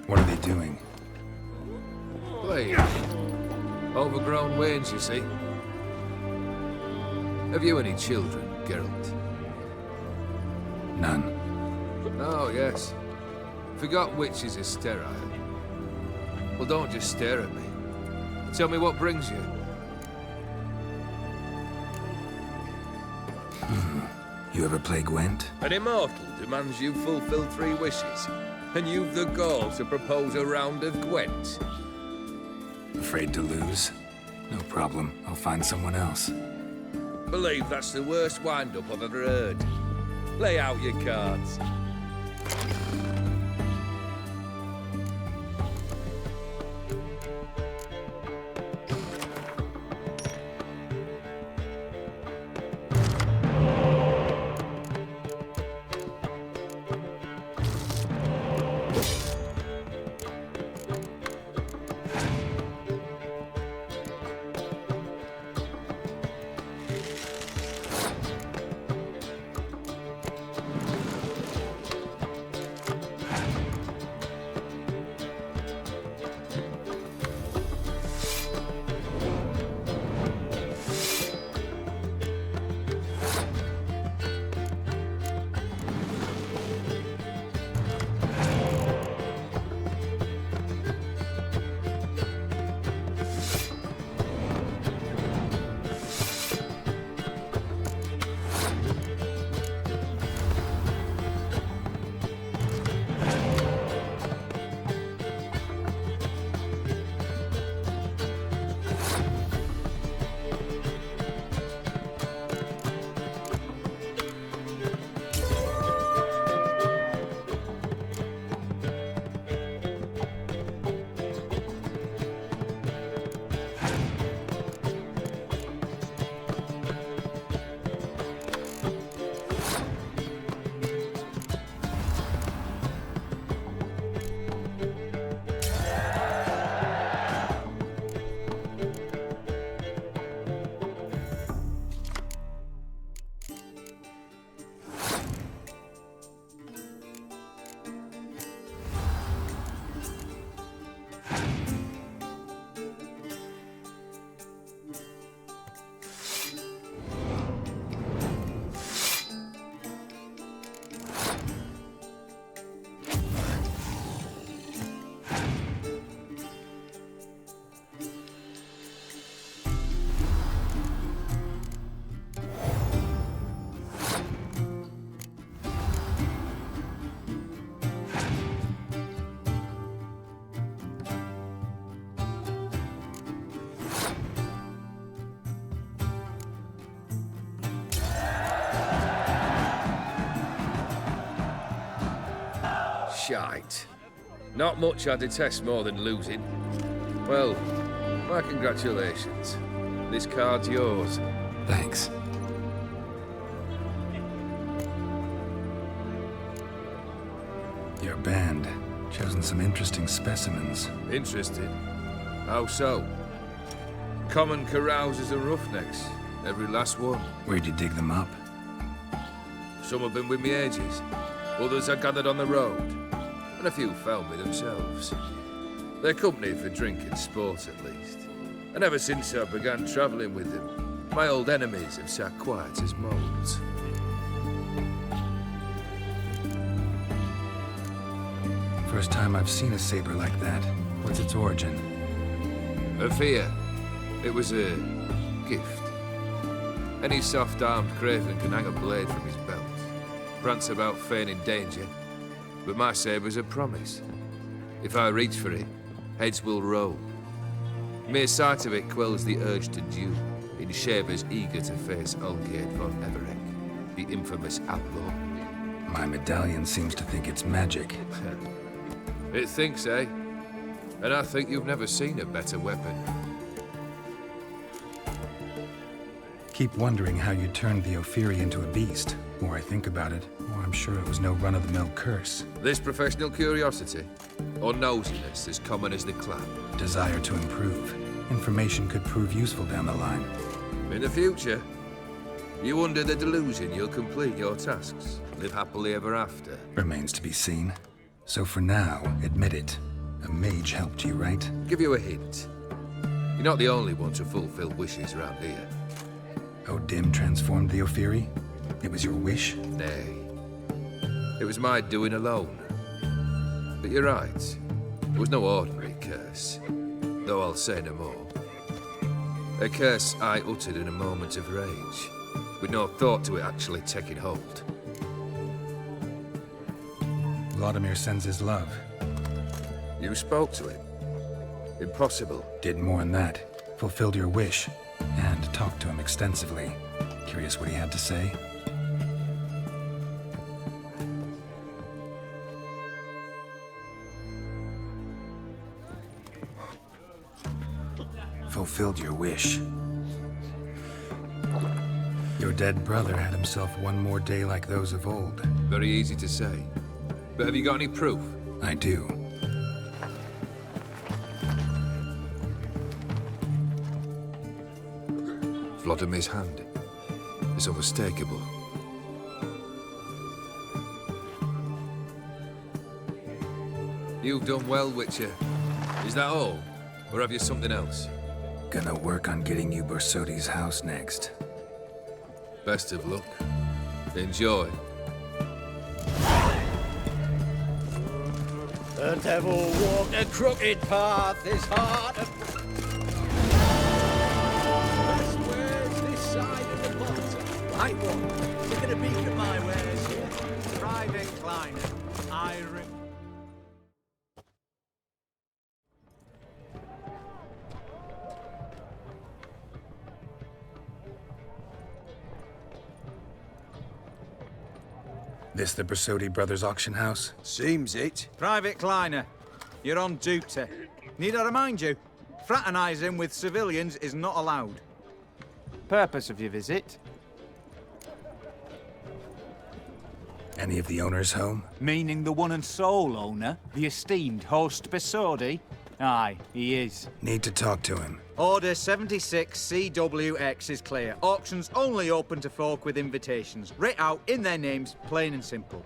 What are they doing? Playing. Overgrown wains, you see. Have you any children, Geralt? None. Oh, yes. Forgot witches are sterile. Well, don't just stare at me. Tell me what brings you. You ever play Gwent? An immortal demands you fulfill 3 wishes, and you've the gall to propose a round of Gwent. Afraid to lose? No problem. I'll find someone else. Believe that's the worst wind-up I've ever heard. Lay out your cards. Shite. Not much I detest more than losing. Well, my congratulations. This card's yours. Thanks. Your band. Chosen some interesting specimens. Interested? How so? Common carousers and roughnecks. Every last one. Where'd you dig them up? Some have been with me ages. Others I gathered on the road. And a few found me themselves. They're company for drink and sport, at least. And ever since I began travelling with them, my old enemies have sat quiet as moles. First time I've seen a saber like that. What's its origin? A fear. It was a gift. Any soft-armed craven can hang a blade from his belt. Prance about feigning danger. But my saber's a promise. If I reach for it, heads will roll. Mere sight of it quells the urge to duel, in shavers eager to face Olgierd von Everec, the infamous outlaw. My medallion seems to think it's magic. It thinks, eh? And I think you've never seen a better weapon. Keep wondering how you turned the Ophiri into a beast. The more I think about it, the more I'm sure it was no run-of-the-mill curse. This professional curiosity, or nosiness as common as the clan? Desire to improve. Information could prove useful down the line. In the future, you under the delusion you'll complete your tasks, live happily ever after. Remains to be seen. So for now, admit it. A mage helped you, right? Give you a hint. You're not the only one to fulfill wishes around here. Dim transformed the Ophiri? It was your wish? Nay. It was my doing alone. But you're right. It was no ordinary curse. Though I'll say no more. A curse I uttered in a moment of rage, with no thought to it actually taking hold. Vladimir sends his love. You spoke to him. Impossible. Did more than that. Fulfilled your wish. And talked to him extensively. Curious what he had to say? Fulfilled your wish. Your dead brother had himself one more day like those of old. Very easy to say. But have you got any proof? I do. Vladimir's hand. It's unmistakable. You've done well, Witcher. Is that all? Or have you something else? Gonna work on getting you Borsodi's house next. Best of luck. Enjoy. The devil walked a crooked path, his heart Where's this side of the bottom? Right one. Taking a peek at my wares here. Private Kleiner. This the Borsodi Brothers auction house? Seems it. Private Kleiner, you're on duty. Need I remind you? Fraternizing with civilians is not allowed. Purpose of your visit? Any of the owners home? Meaning the one and sole owner, the esteemed host Borsodi? Aye, he is. Need to talk to him. Order 76 CWX is clear. Auctions only open to folk with invitations. Writ out in their names, plain and simple.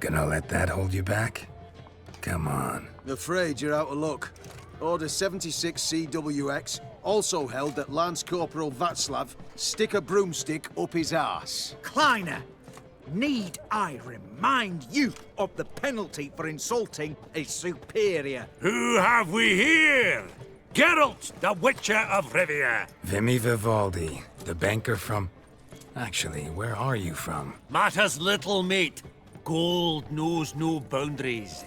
Gonna let that hold you back? Come on. Afraid you're out of luck. Order 76 CWX also held that Lance Corporal Václav stick a broomstick up his arse. Kleiner, need I remind you of the penalty for insulting a superior? Who have we here? Geralt, the Witcher of Rivia. Vimy Vivaldi, the banker from... Actually, where are you from? Matters little, mate. Gold knows no boundaries.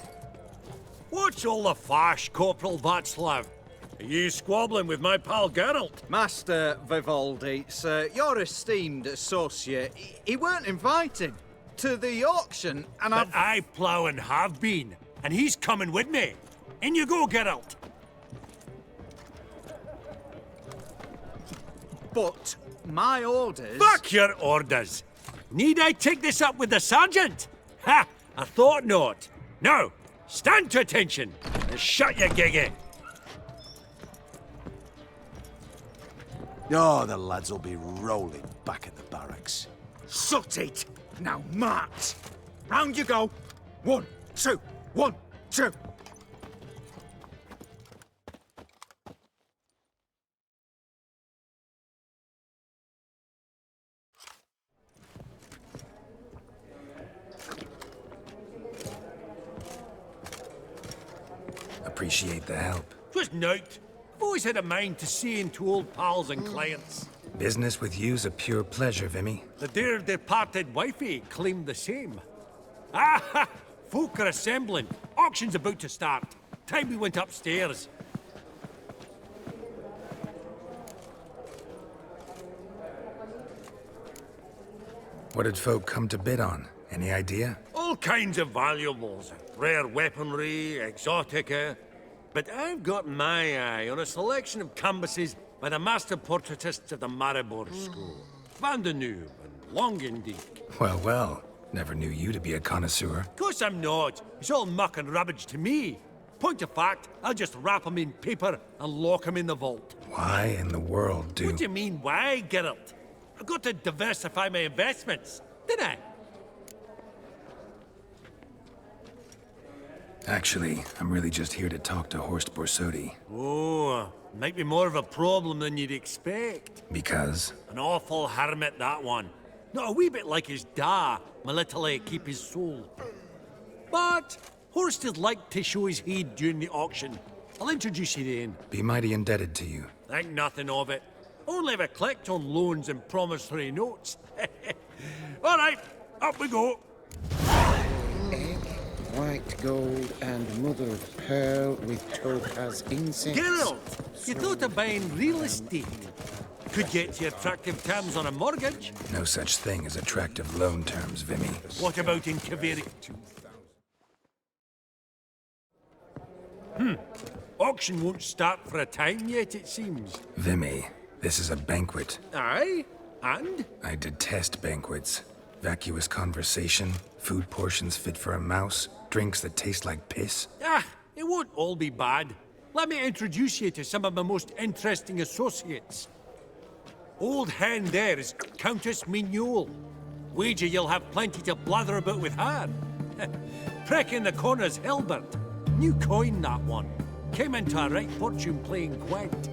What's all the fash, Corporal Václav? Are you squabbling with my pal Geralt? Master Vivaldi, sir, your esteemed associate, he weren't invited to the auction, and But I plough and have been, and he's coming with me. In you go, Geralt. But my orders... Back your orders. Need I take this up with the sergeant? Ha! I thought not. Now, stand to attention and shut your giggy. Oh, the lads will be rolling back at the barracks. Sut it! Now march! Round you go! 1, 2, 1, 2! Appreciate the help. Twas nowt. I've always had a mind to see into old pals and clients. Business with you's a pure pleasure, Vimy. The dear departed wifey claimed the same. Ah! Folk are assembling. Auction's about to start. Time we went upstairs. What did folk come to bid on? Any idea? All kinds of valuables. Rare weaponry, exotica. But I've got my eye on a selection of canvases by the master portraitists of the Maribor School. Van de Noob and Longendijk. Well, well. Never knew you to be a connoisseur. Of course I'm not. It's all muck and rubbish to me. Point of fact, I'll just wrap 'em in paper and lock 'em in the vault. Why in the world do... What do you mean, why, Geralt? I've got to diversify my investments. did I? Actually, I'm really just here to talk to Horst Borsodi. Oh, might be more of a problem than you'd expect. Because? An awful hermit, that one. Not a wee bit like his da, my little keep his soul. But Horst would like to show his heed during the auction. I'll introduce you then. Be mighty indebted to you. Think nothing of it. Only if I collect on loans and promissory notes. All right, up we go. White gold and mother of pearl with topaz incense. Geralt, you thought of buying real estate. Could get you attractive terms on a mortgage. No such thing as attractive loan terms, Vimy. What about in Kaveri? Auction won't start for a time yet, it seems. Vimy, this is a banquet. Aye? And? I detest banquets. Vacuous conversation, food portions fit for a mouse, drinks that taste like piss. Ah, it won't all be bad. Let me introduce you to some of my most interesting associates. Old hen there is Countess Mignole. Wager you'll have plenty to blather about with her. Prick in the corner's Hilbert. New coin, that one. Came into a right fortune playing Gwent.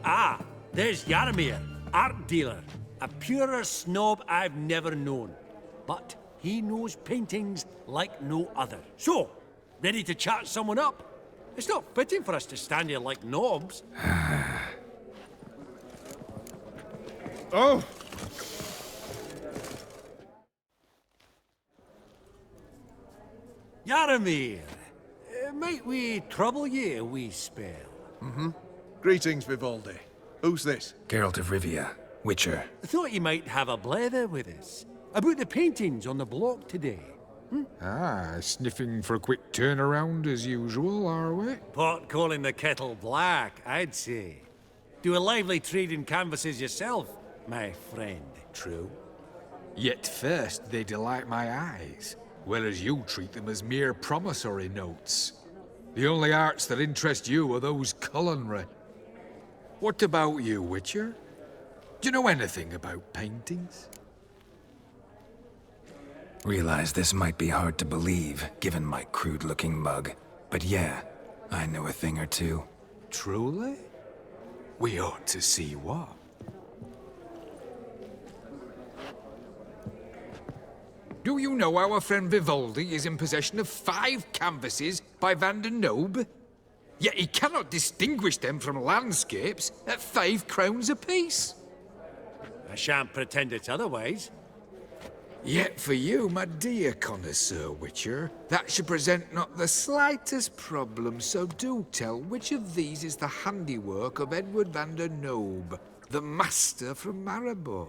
Ah, there's Jaromir, art dealer. A purer snob I've never known. But he knows paintings like no other. So, ready to chat someone up? It's not fitting for us to stand here like knobs. Oh! Jaromir, might we trouble ye a wee spell? Greetings, Vivaldi. Who's this? Geralt of Rivia, Witcher. I thought you might have a blether with us. About the paintings on the block today. Ah, sniffing for a quick turnaround as usual, are we? Pot calling the kettle black, I'd say. Do a lively trade in canvases yourself, my friend. True. Yet first they delight my eyes, whereas you treat them as mere promissory notes. The only arts that interest you are those culinary. What about you, Witcher? Do you know anything about paintings? Realize this might be hard to believe, given my crude-looking mug. But yeah, I know a thing or two. Truly? We ought to see what. Do you know our friend Vivaldi is in possession of 5 canvases by Van der Nobe? Yet he cannot distinguish them from landscapes at 5 crowns apiece. I shan't pretend it's otherwise. Yet for you, my dear connoisseur Witcher, that should present not the slightest problem, so do tell which of these is the handiwork of Edward van der Nobe, the master from Maribor.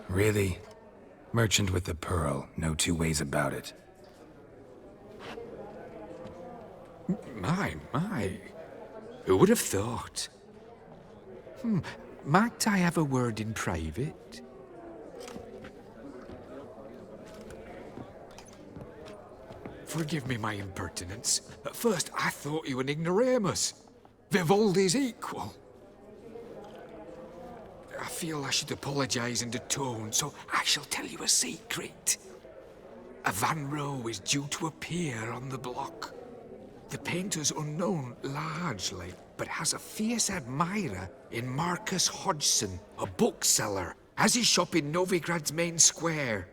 Really? Merchant with the pearl, no two ways about it. My. Who would have thought? Might I have a word in private? Forgive me my impertinence. At first, I thought you an ignoramus. Vivaldi's equal. I feel I should apologize and atone, so I shall tell you a secret. A Van Row is due to appear on the block. The painter's unknown largely, but has a fierce admirer in Marcus Hodgson, a bookseller, has his shop in Novigrad's main square.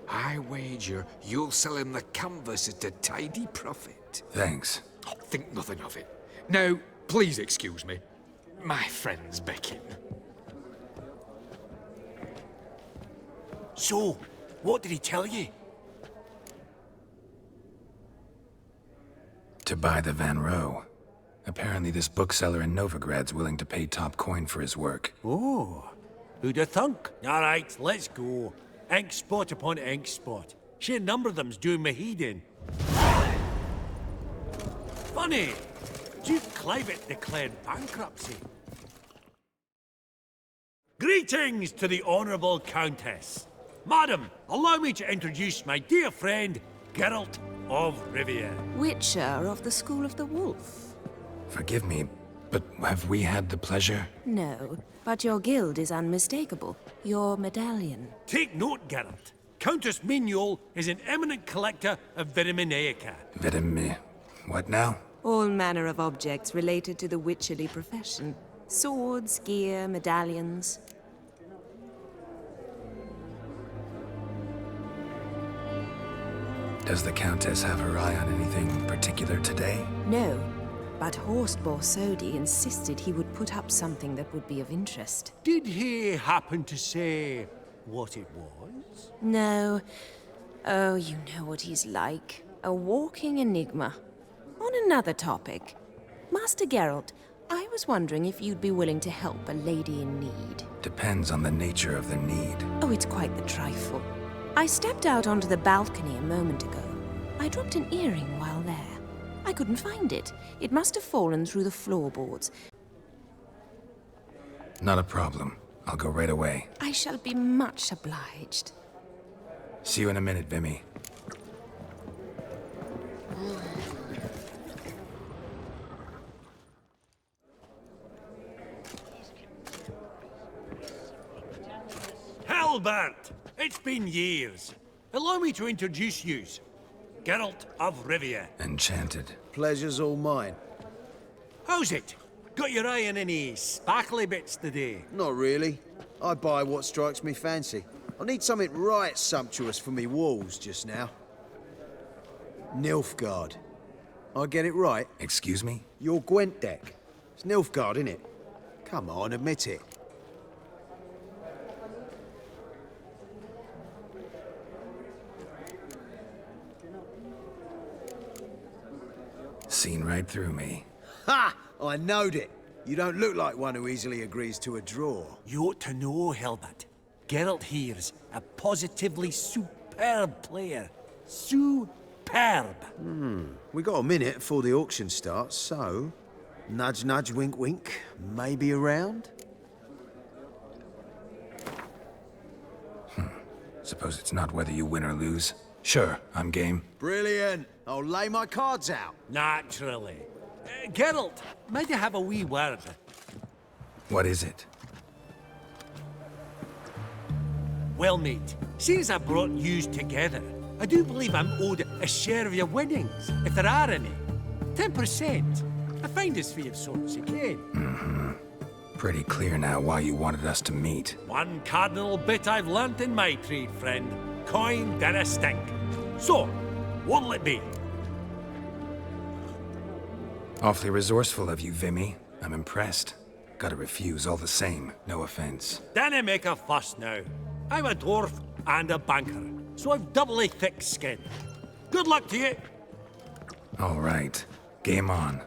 I wager you'll sell him the canvas at a tidy profit. Thanks. Oh, think nothing of it. Now, please excuse me. My friend's beckon. So, what did he tell you? To buy the Van Row. Apparently this bookseller in Novigrad's willing to pay top coin for his work. Oh, who'd have thunk? All right, let's go. Ink spot upon ink spot. Sheer number of them's doing me heed in. Funny, Duke Clivet declared bankruptcy. Greetings to the Honourable Countess. Madam, allow me to introduce my dear friend, Geralt of Rivia. Witcher of the School of the Wolf. Forgive me, but have we had the pleasure? No, but your guild is unmistakable. Your medallion. Take note, Geralt. Countess Mignol is an eminent collector of vitaminaica. What now? All manner of objects related to the witcherly profession. Swords, gear, medallions. Does the Countess have her eye on anything particular today? No, but Horst Borsodi insisted he would put up something that would be of interest. Did he happen to say what it was? No. Oh, you know what he's like. A walking enigma. On another topic. Master Geralt, I was wondering if you'd be willing to help a lady in need. Depends on the nature of the need. Oh, it's quite the trifle. I stepped out onto the balcony a moment ago. I dropped an earring while there. I couldn't find it. It must have fallen through the floorboards. Not a problem. I'll go right away. I shall be much obliged. See you in a minute, Vimy. Halbert! It's been years. Allow me to introduce you. Geralt of Rivia. Enchanted. Pleasure's all mine. How's it? Got your eye on any sparkly bits today? Not really. I buy what strikes me fancy. I need something right sumptuous for me walls just now. Nilfgaard. I get it right? Excuse me? Your Gwent deck. It's Nilfgaard, innit? Come on, admit it. Seen right through me. Ha! I knowed it. You don't look like one who easily agrees to a draw. You ought to know, Halbert. Geralt here's a positively superb player. Superb! We got a minute before the auction starts, so... Nudge, nudge, wink, wink. Maybe around? Suppose it's not whether you win or lose. Sure, I'm game. Brilliant. I'll lay my cards out. Naturally. Geralt, might I have a wee word? What is it? Well, mate, since I brought yous together, I do believe I'm owed a share of your winnings, if there are any. 10%. A finder's fee of sorts, again. Pretty clear now why you wanted us to meet. One cardinal bit I've learnt in my trade, friend. Coin dinna stink. So, what'll it be? Awfully resourceful of you, Vimy. I'm impressed. Gotta refuse all the same, no offense. Dinna make a fuss now. I'm a dwarf and a banker, so I've doubly thick skin. Good luck to you. All right, game on.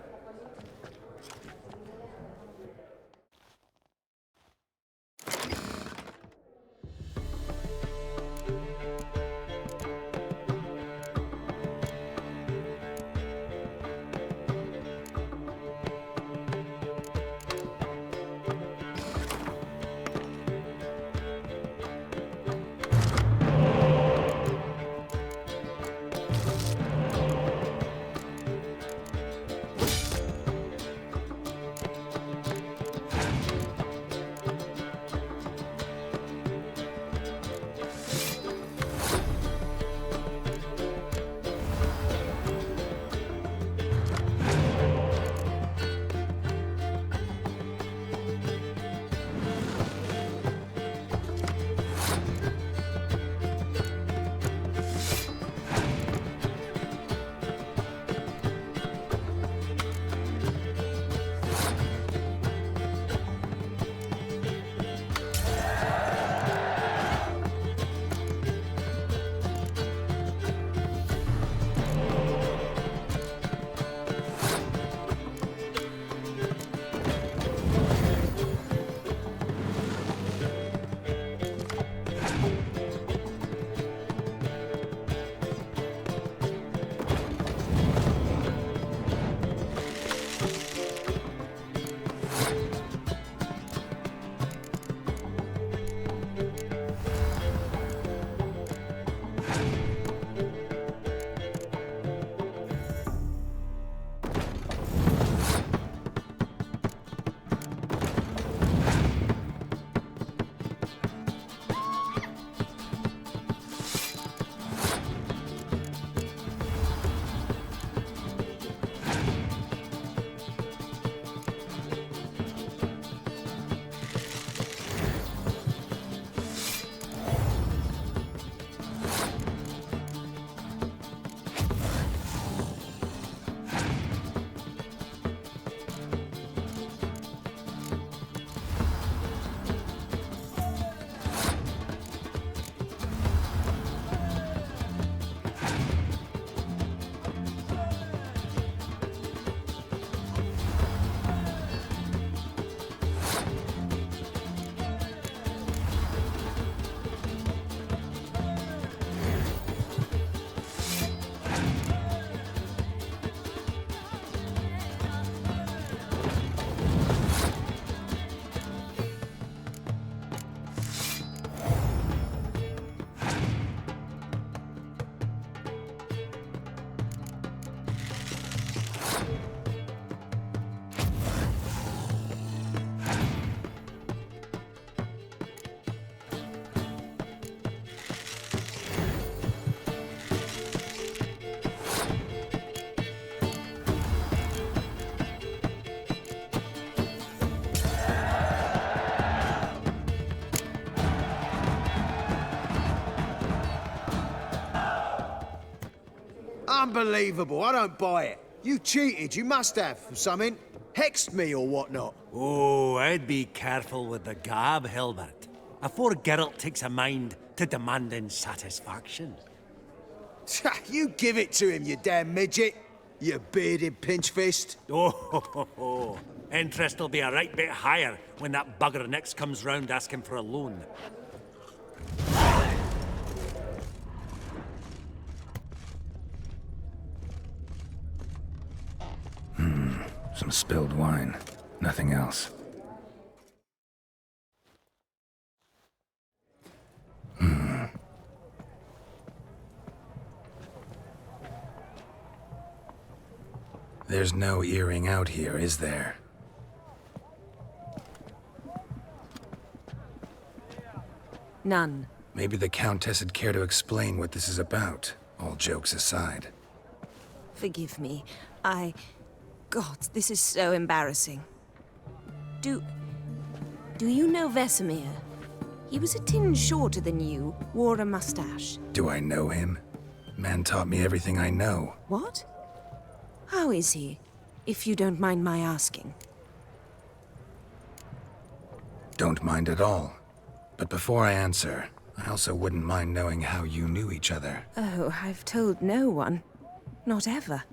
Unbelievable, I don't buy it. You cheated, you must have, for something. Hexed me or whatnot. Oh, I'd be careful with the gab, Hilbert. Afore Geralt takes a mind to demanding satisfaction. You give it to him, you damn midget. You bearded pinchfist. Oh, interest will be a right bit higher when that bugger next comes round asking for a loan. Some spilled wine. Nothing else. There's no earring out here, is there? None. Maybe the Countess would care to explain what this is about, all jokes aside. Forgive me. God, this is so embarrassing. Do you know Vesemir? He was a tinge shorter than you, wore a mustache. Do I know him? Man taught me everything I know. What? How is he, if you don't mind my asking? Don't mind at all. But before I answer, I also wouldn't mind knowing how you knew each other. Oh, I've told no one. Not ever.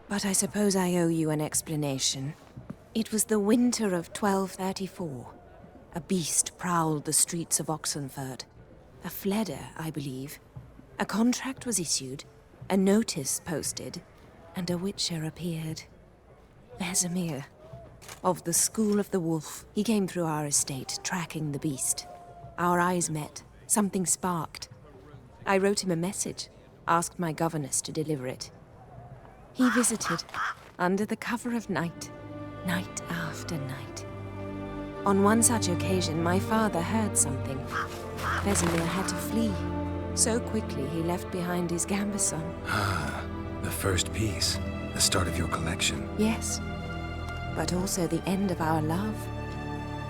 But I suppose I owe you an explanation. It was the winter of 1234. A beast prowled the streets of Oxenford. A fledder, I believe. A contract was issued, a notice posted, and a witcher appeared. Vesemir. Of the School of the Wolf. He came through our estate, tracking the beast. Our eyes met. Something sparked. I wrote him a message, asked my governess to deliver it. He visited, under the cover of night, night after night. On one such occasion, my father heard something. Vesemir had to flee. So quickly, he left behind his gambeson. Ah, the first piece. The start of your collection. Yes, but also the end of our love.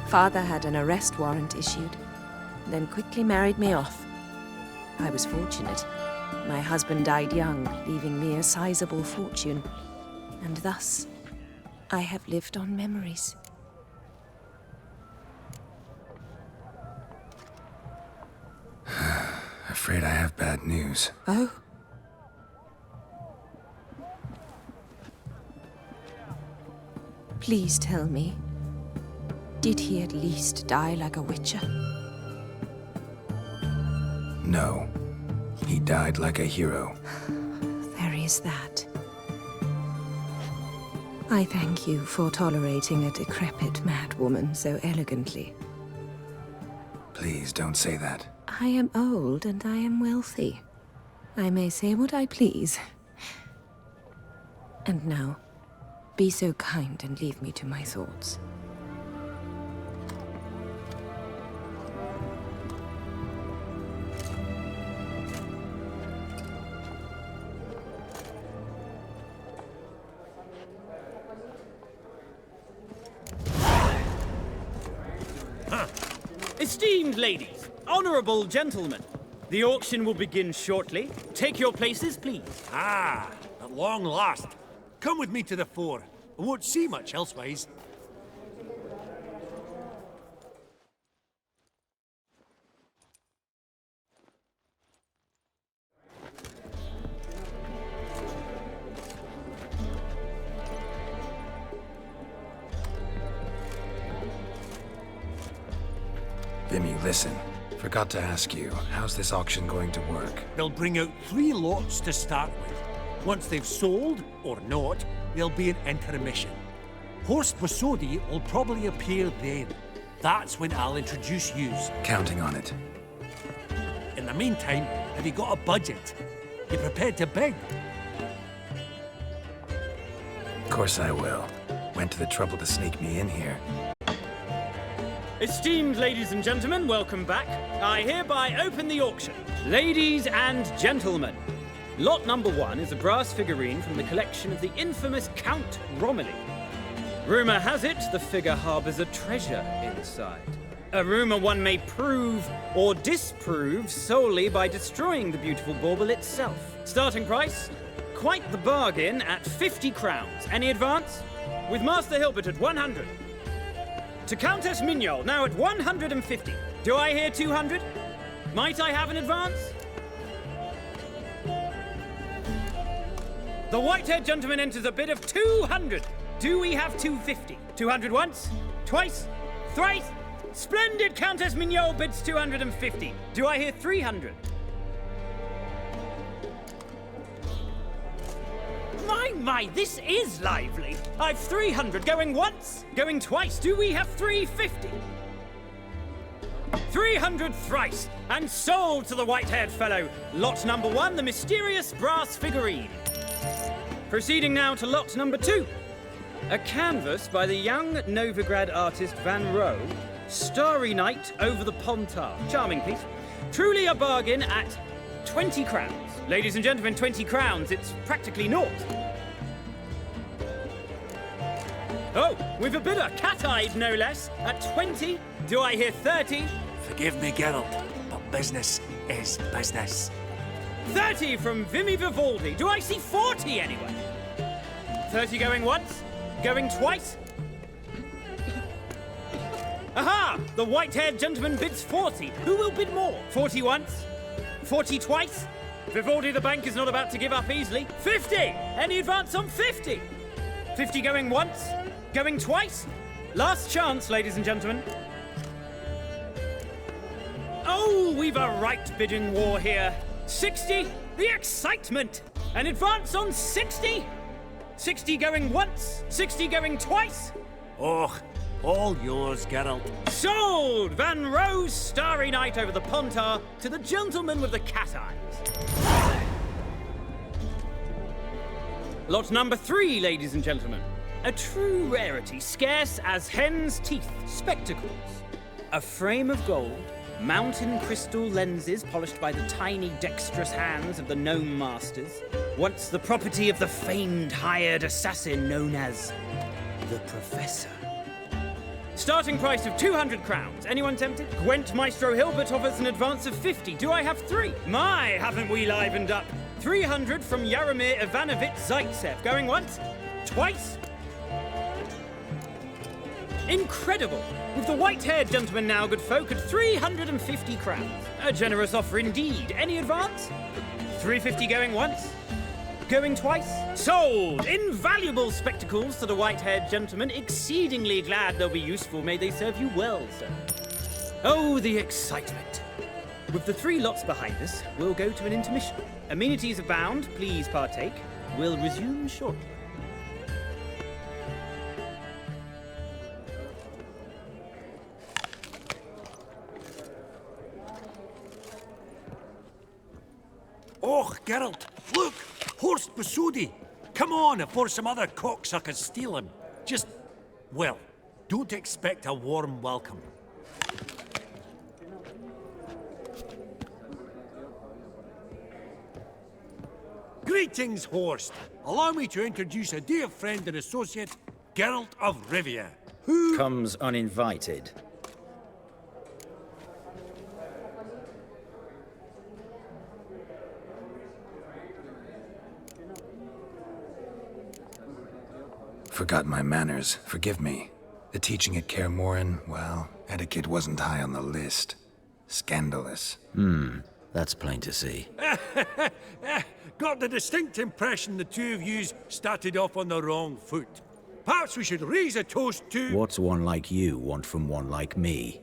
Father had an arrest warrant issued, then quickly married me off. I was fortunate. My husband died young, leaving me a sizable fortune. And thus, I have lived on memories. Afraid I have bad news. Oh? Please tell me, did he at least die like a witcher? No. He died like a hero. There is that. I thank you for tolerating a decrepit madwoman so elegantly. Please don't say that. I am old and I am wealthy. I may say what I please. And now, be so kind and leave me to my thoughts. Esteemed ladies, honorable gentlemen, the auction will begin shortly. Take your places, please. Ah, at long last. Come with me to the fore. I won't see much elsewise. Vimy, listen. Forgot to ask you, how's this auction going to work? They'll bring out 3 lots to start with. Once they've sold, or not, there'll be an intermission. Horst Bosodi will probably appear then. That's when I'll introduce yous. Counting on it. In the meantime, have you got a budget? You prepared to beg? Of course I will. Went to the trouble to sneak me in here. Esteemed ladies and gentlemen, welcome back. I hereby open the auction. Ladies and gentlemen, lot number 1 is a brass figurine from the collection of the infamous Count Romilly. Rumor has it the figure harbors a treasure inside. A rumor one may prove or disprove solely by destroying the beautiful bauble itself. Starting price, quite the bargain at 50 crowns. Any advance? With Master Hilbert at 100. To Countess Mignol, now at 150. Do I hear 200? Might I have an advance? The white-haired gentleman enters a bid of 200. Do we have 250? 200 once? Twice? Thrice? Splendid! Countess Mignol bids 250. Do I hear 300? My, this is lively. I've 300 going once, going twice. Do we have 350? 300 thrice, and sold to the white-haired fellow. Lot number 1, the mysterious brass figurine. Proceeding now to lot number 2. A canvas by the young Novigrad artist Van Rohe, Starry Night over the Pontar. Charming piece. Truly a bargain at 20 crowns. Ladies and gentlemen, 20 crowns, it's practically naught. Oh, we've a bidder, cat-eyed no less, at 20. Do I hear 30? Forgive me, Geralt, but business is business. 30 from Vimy Vivaldi. Do I see 40 anyway? 30 going once? Going twice? Aha! The white-haired gentleman bids 40. Who will bid more? 40 once? 40 twice? Vivaldi the bank is not about to give up easily. 50! Any advance on 50? 50 going once? Going twice? Last chance, ladies and gentlemen. Oh, we've a right bidding war here. 60? The excitement! An advance on 60? 60 going once? 60 going twice? Oh, all yours, Geralt. Sold! Van Rohe's Starry Night over the Pontar to the gentleman with the cat eyes. Lot number 3, ladies and gentlemen. A true rarity, scarce as hen's teeth. Spectacles. A frame of gold, mountain crystal lenses polished by the tiny, dexterous hands of the gnome masters. Once the property of the famed hired assassin known as the Professor. Starting price of 200 crowns. Anyone tempted? Gwent Maestro Hilbert offers an advance of 50. Do I have 3? My, haven't we livened up? 300 from Yaromir Ivanovich Zaitsev. Going once? Twice? Incredible! With the white-haired gentleman now, good folk, at 350 crowns. A generous offer indeed. Any advance? 350 going once? Going twice? Sold! Invaluable spectacles to the white-haired gentleman. Exceedingly glad they'll be useful. May they serve you well, sir. Oh, the excitement. With the 3 lots behind us, we'll go to an intermission. Amenities abound. Please partake. We'll resume shortly. Oh, Geralt, look! Horst Besudi! Come on before some other cocksuckers steal him. Just, well, don't expect a warm welcome. Greetings, Horst. Allow me to introduce a dear friend and associate, Geralt of Rivia, who comes uninvited. Forgot my manners. Forgive me. The teaching at Kaer Morhen, well, etiquette wasn't high on the list. Scandalous. That's plain to see. Got the distinct impression the two of yous started off on the wrong foot. Perhaps we should raise a toast to... What's one like you want from one like me?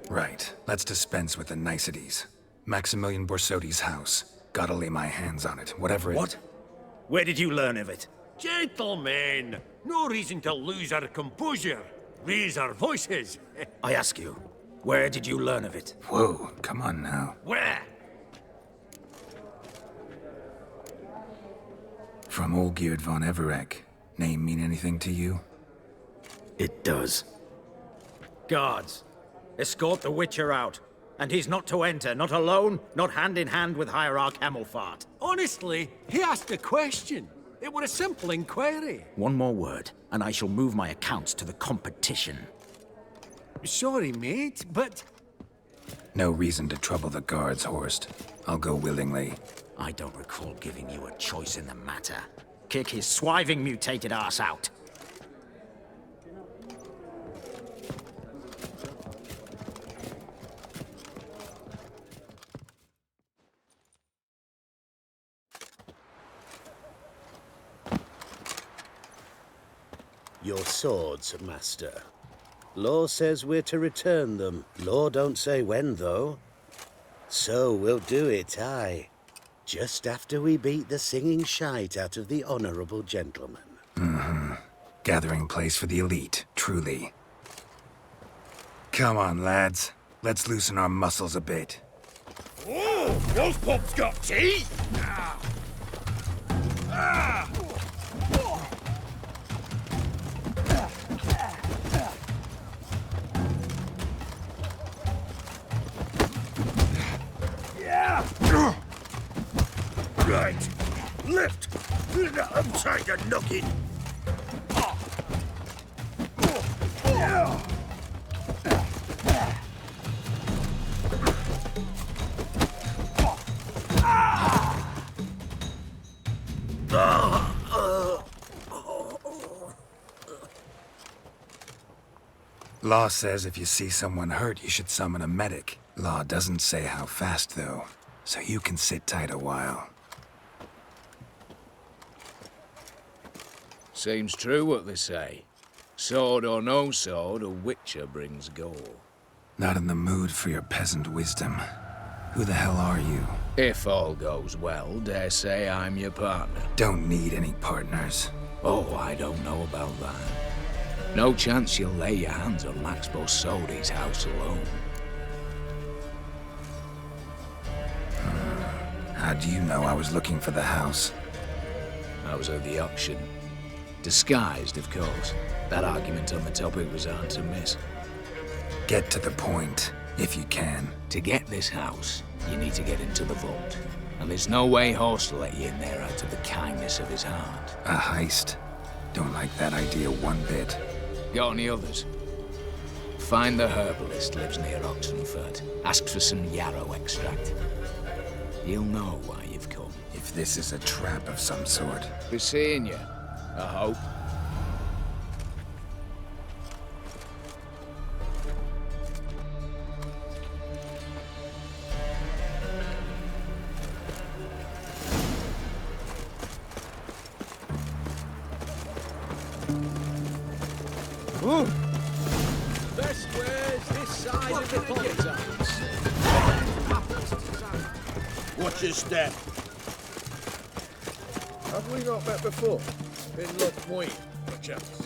Right. Let's dispense with the niceties. Maximilian Borsodi's house. Gotta lay my hands on it, whatever it... What? Where did you learn of it? Gentlemen, no reason to lose our composure. Raise our voices. I ask you, where did you learn of it? Whoa, come on now. Where? From Olgierd von Everec. Name mean anything to you? It does. Guards, escort the Witcher out. And he's not to enter, not alone, not hand in hand with Hierarch Hamilfart. Honestly, he asked a question. It were a simple inquiry. One more word, and I shall move my accounts to the competition. Sorry, mate, but... No reason to trouble the guards, Horst. I'll go willingly. I don't recall giving you a choice in the matter. Kick his swiving mutated ass out. Your swords, Master. Law says we're to return them. Law don't say when, though. So we'll do it, aye. Just after we beat the singing shite out of the honorable gentleman. Mm-hmm. Gathering place for the elite, truly. Come on, lads. Let's loosen our muscles a bit. Oh, those pups got teeth! Right. Lift. I'm trying to knock it. Law says if you see someone hurt, you should summon a medic. Law doesn't say how fast, though, so you can sit tight a while. Seems true what they say. Sword or no sword, a witcher brings goal. Not in the mood for your peasant wisdom. Who the hell are you? If all goes well, dare say I'm your partner. Don't need any partners. Oh, I don't know about that. No chance you'll lay your hands on Max Bosodi's house alone. How do you know I was looking for the house? I was at the auction. Disguised, of course. That argument on the topic was hard to miss. Get to the point, if you can. To get this house, you need to get into the vault. And there's no way Horst will let you in there out of the kindness of his heart. A heist? Don't like that idea one bit. Got any others? Find the herbalist lives near Oxenfurt. Ask for some yarrow extract. He'll know why you've come. If this is a trap of some sort. Be seeing you, I hope. Best ways this side of the pontoons. Watch your step. Have we not met before? In Loch Moy, perchance?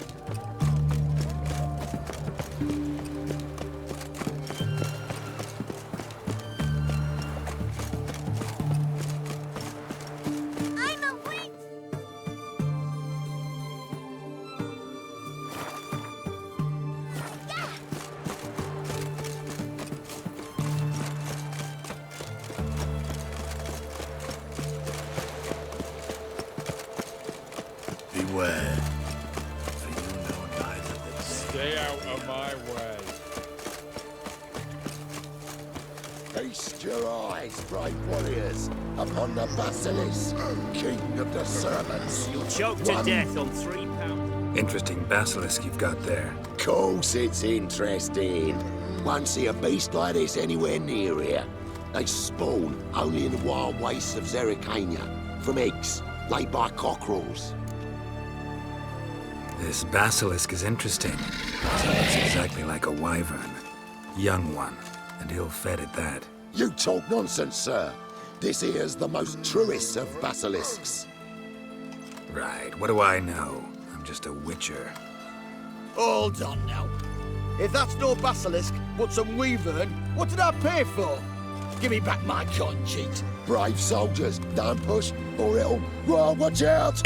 Beware, for you know neither the Stay out of my way. Feast your eyes, brave warriors, upon the basilisk, king of the servants. You'll choke to death on 3 pounds. Interesting basilisk you've got there. Course it's interesting. Won't see a beast like this anywhere near here. They spawn only in the wild wastes of Zerrikania, from eggs laid by cockerels. This basilisk is interesting. It looks exactly like a wyvern. Young one, and ill-fed at that. You talk nonsense, sir. This here's the most truest of basilisks. Right, what do I know? I'm just a witcher. Hold on now. If that's no basilisk, but some wyvern, what did I pay for? Give me back my cotton cheat. Brave soldiers, don't push, or it'll... Whoa, watch out!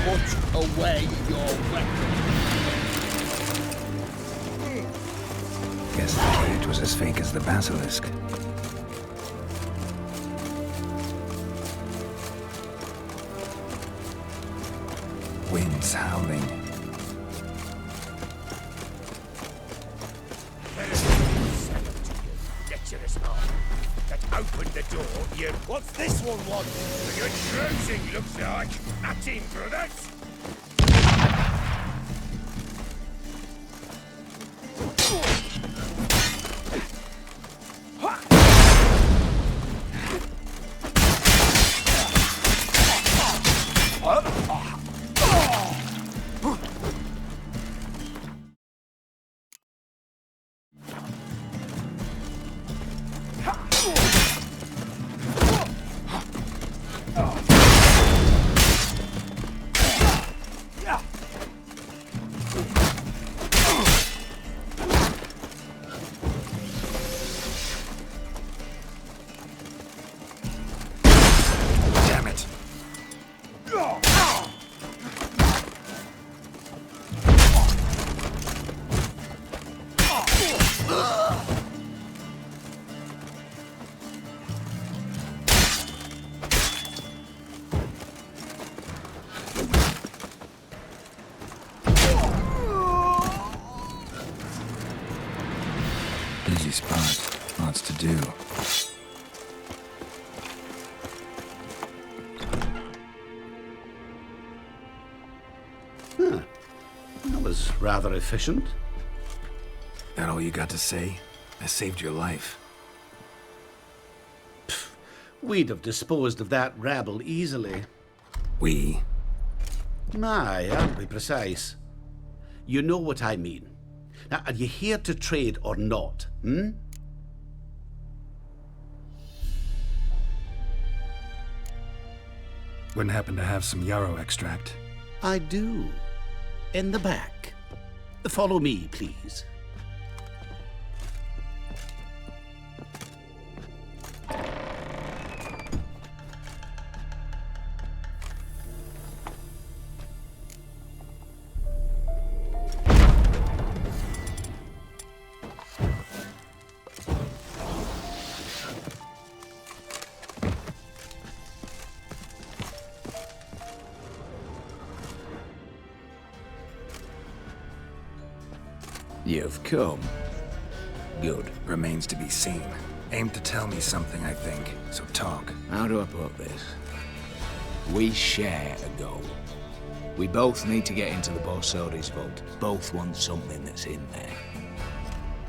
Put away your weapon. Guess the cage was as fake as the basilisk. Winds howling. door, you... What's this one want? You're cruising, looks like. At him, brothers. Busy spot. Lots to do. Huh. That was rather efficient. That all you got to say? I saved your life. Pfft, we'd have disposed of that rabble easily. We? Aye, I'll be precise. You know what I mean. Now, are you here to trade or not, hmm? Wouldn't happen to have some yarrow extract? I do. In the back. Follow me, please. You've come. Good. Remains to be seen. Aim to tell me something, I think. So talk. How do I put this? We share a goal. We both need to get into the Borsodi's vault. Both want something that's in there.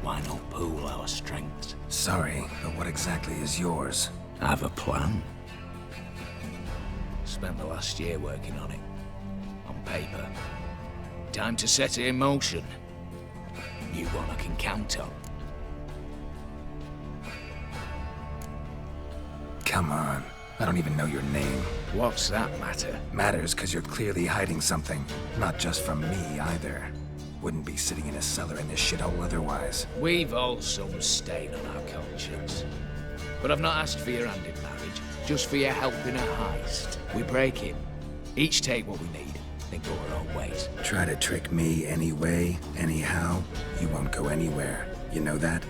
Why not pool our strengths? Sorry, but what exactly is yours? I have a plan. Spent the last year working on it. On paper. Time to set it in motion. You one I can count on. Come on. I don't even know your name. What's that matter? Matters because you're clearly hiding something. Not just from me, either. Wouldn't be sitting in a cellar in this shithole otherwise. We've all some stain on our conscience. But I've not asked for your hand in marriage. Just for your help in a heist. We break it. Each take what we need. Then go our own ways. Try to trick me anyway, anyhow, you won't go anywhere. You know that?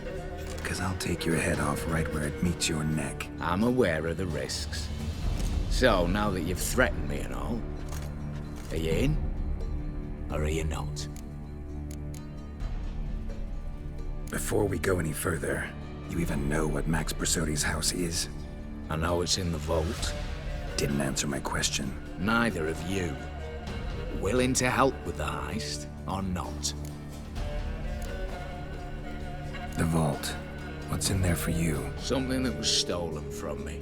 Because I'll take your head off right where it meets your neck. I'm aware of the risks. So, now that you've threatened me and all, are you in? Or are you not? Before we go any further, you even know what Max Borsodi's house is? I know it's in the vault. Didn't answer my question. Neither of you. Willing to help with the heist, or not? The vault. What's in there for you? Something that was stolen from me.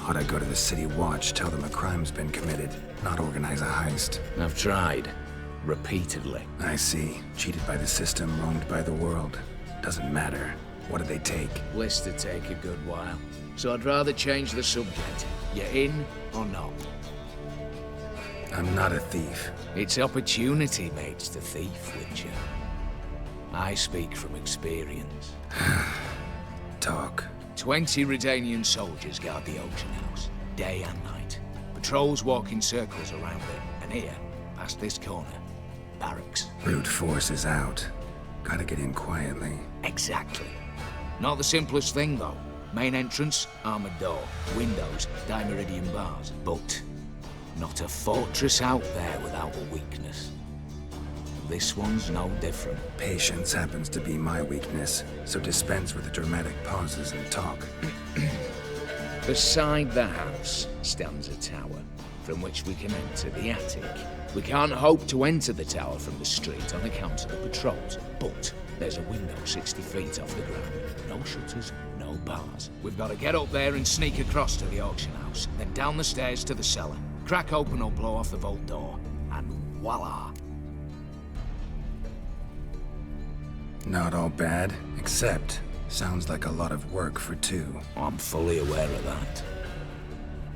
Ought I go to the City Watch, tell them a crime's been committed, not organize a heist? I've tried. Repeatedly. I see. Cheated by the system, wronged by the world. Doesn't matter. What did they take? List to take a good while. So I'd rather change the subject. You in, or not? I'm not a thief. It's opportunity makes the thief, Witcher. I speak from experience. Talk. 20 Redanian soldiers guard the auction house, day and night. Patrols walk in circles around it, and here, past this corner, barracks. Brute force is out. Gotta get in quietly. Exactly. Not the simplest thing, though. Main entrance, armored door. Windows, dimeridian bars. But not a fortress out there without a weakness. This one's no different. Patience happens to be my weakness, so dispense with the dramatic pauses and talk. Beside the house stands a tower, from which we can enter the attic. We can't hope to enter the tower from the street on account of the patrols, but there's a window 60 feet off the ground. No shutters, no bars. We've got to get up there and sneak across to the auction house, then down the stairs to the cellar, crack open or blow off the vault door, and voila! Not all bad, except sounds like a lot of work for two. I'm fully aware of that.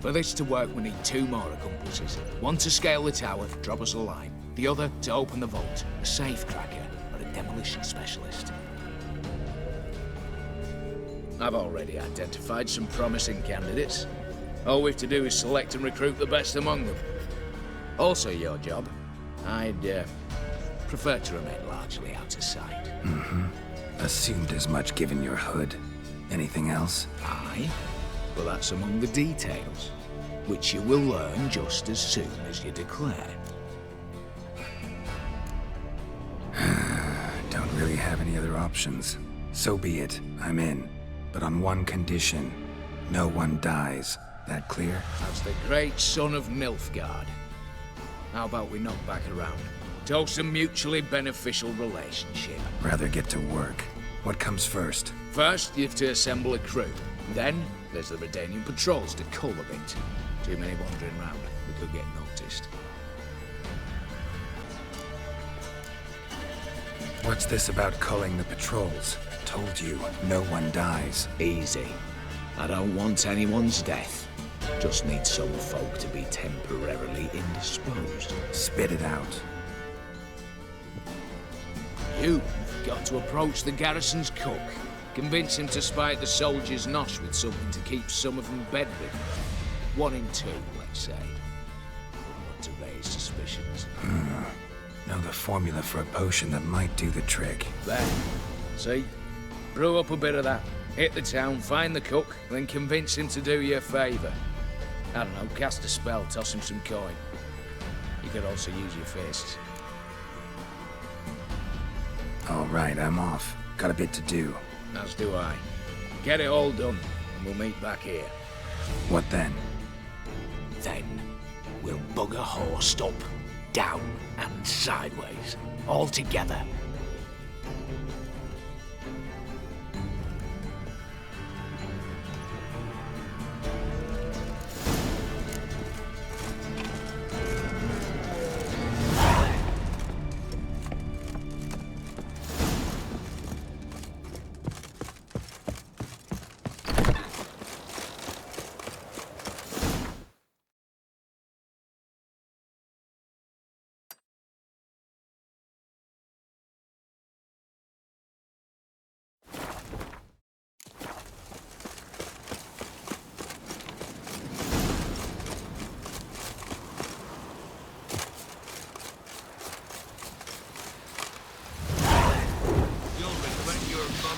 For this to work, we need 2 more accomplices. One to scale the tower, drop us a line. The other to open the vault, a safe cracker or a demolition specialist. I've already identified some promising candidates. All we have to do is select and recruit the best among them. Also your job. I'd prefer to remain largely out of sight. Assumed as much given your hood. Anything else? Aye. Well, that's among the details, which you will learn just as soon as you declare. Don't really have any other options. So be it. I'm in. But on one condition. No one dies. That clear? As the great son of Nilfgaard. How about we knock back around? Toast a mutually beneficial relationship. Rather get to work. What comes first? First, you have to assemble a crew. Then, there's the Redanian patrols to cull a bit. Too many wandering round. We could get noticed. What's this about culling the patrols? Told you, no one dies. Easy. I don't want anyone's death. Just need some folk to be temporarily indisposed. Spit it out. You've got to approach the garrison's cook. Convince him to spike the soldiers' nosh with something to keep some of them bedridden. 1 in 2, let's say. Wouldn't want to raise suspicions. Know the formula for a potion that might do the trick. There. See? Brew up a bit of that. Hit the town, find the cook, then convince him to do you a favour. I don't know, cast a spell, toss him some coin. You could also use your fists. All right, I'm off. Got a bit to do. As do I. Get it all done, and we'll meet back here. What then? Then, we'll bugger horsed up, down, and sideways. All together.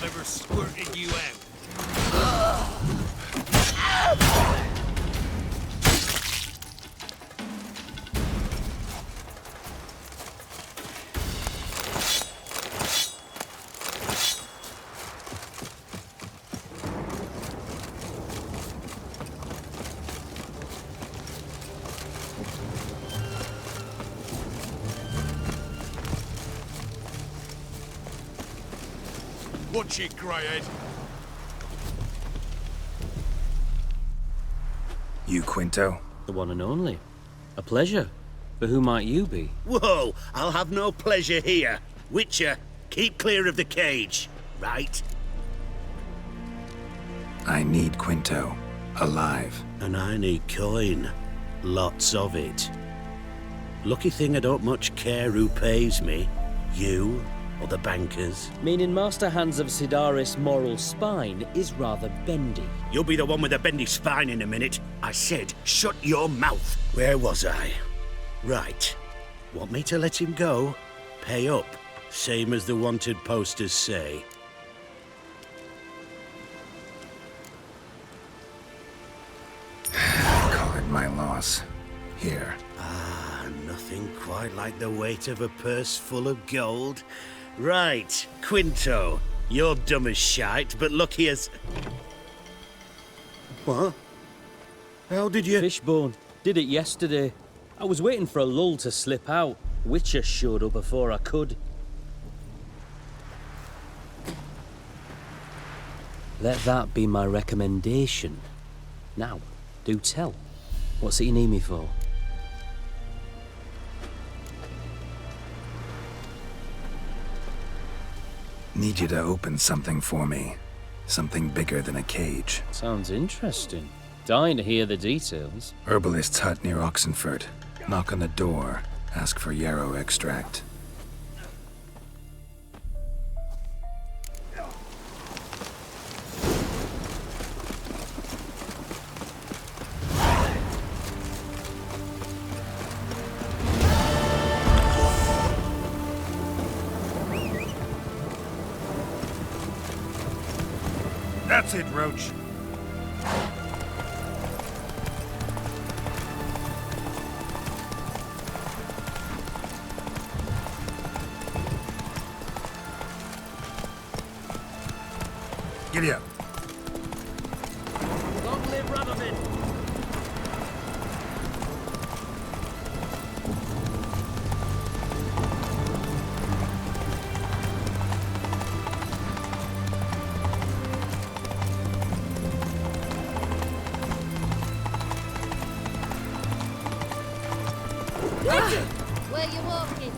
Never squirted you out. Watch it, Greyhead. You, Quinto? The one and only. A pleasure. But who might you be? Whoa! I'll have no pleasure here. Witcher, keep clear of the cage, right? I need Quinto. Alive. And I need coin. Lots of it. Lucky thing I don't much care who pays me. You or the bankers. Meaning Master Hands of Sidaris' moral spine is rather bendy. You'll be the one with the bendy spine in a minute. I said, shut your mouth. Where was I? Right. Want me to let him go? Pay up. Same as the wanted posters say. Call it my loss. Here. Ah, nothing quite like the weight of a purse full of gold. Right, Quinto. You're dumb as shite, but lucky as... What? How did you... Fishbone. Did it yesterday. I was waiting for a lull to slip out. Witcher showed up before I could. Let that be my recommendation. Now, do tell. What's it you need me for? Need you to open something for me. Something bigger than a cage. Sounds interesting. Dying to hear the details. Herbalist's hut near Oxenford. Knock on the door. Ask for yarrow extract. That's it, Roach. Giddy up. Long live Rubberman! Where you walking?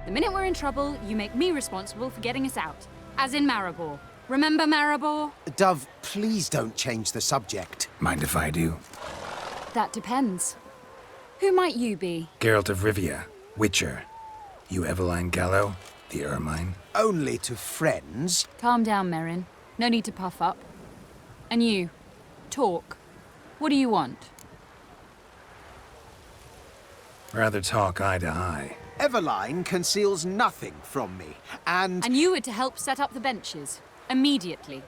The minute we're in trouble, you make me responsible for getting us out. As in Maribor. Remember Maribor? Dove, please don't change the subject. Mind if I do? That depends. Who might you be? Geralt of Rivia, Witcher. You Eveline Gallo, the Ermine? Only to friends. Calm down, Merrin. No need to puff up. And you, talk. What do you want? Rather talk eye to eye. Eveline conceals nothing from me, and... And you were to help set up the benches. Immediately.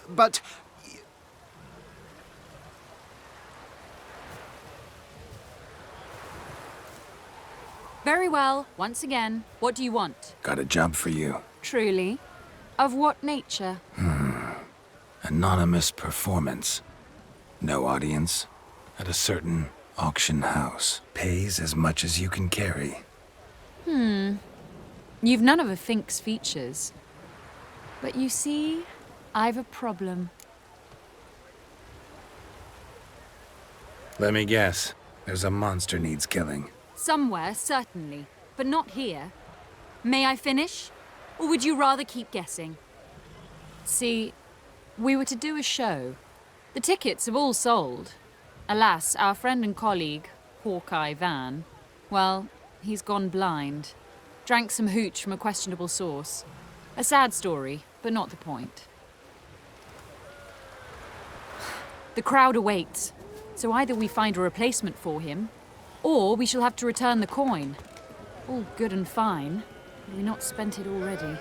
But... Very well. Once again, what do you want? Got a job for you. Truly? Of what nature? Anonymous performance. No audience. At a certain auction house. Pays as much as you can carry. You've none of a Fink's features. But you see, I've a problem. Let me guess. There's a monster needs killing. Somewhere, certainly. But not here. May I finish? Or would you rather keep guessing? See, we were to do a show. The tickets have all sold. Alas, our friend and colleague, Hawkeye Van, well, he's gone blind. Drank some hooch from a questionable source. A sad story, but not the point. The crowd awaits, so either we find a replacement for him, or we shall have to return the coin. All good and fine. Have we not spent it already?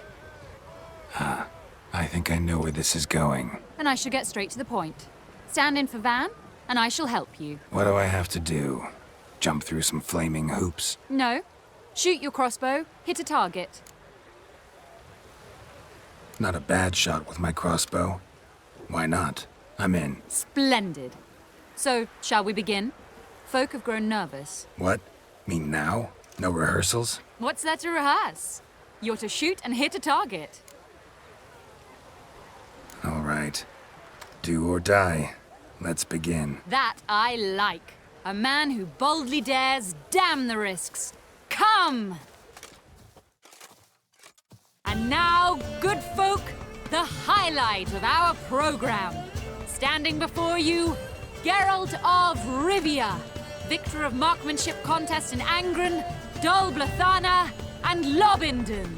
I think I know where this is going. And I shall get straight to the point. Stand in for Van, and I shall help you. What do I have to do? Jump through some flaming hoops? No. Shoot your crossbow, hit a target. Not a bad shot with my crossbow. Why not? I'm in. Splendid. So, shall we begin? Folk have grown nervous. What? Mean now? No rehearsals? What's there to rehearse? You're to shoot and hit a target. All right. Do or die. Let's begin. That I like. A man who boldly dares, damn the risks. Come! And now, good folk, the highlight of our program. Standing before you, Geralt of Rivia, victor of marksmanship contests in Angren, Dol Blathana, and Lobindon.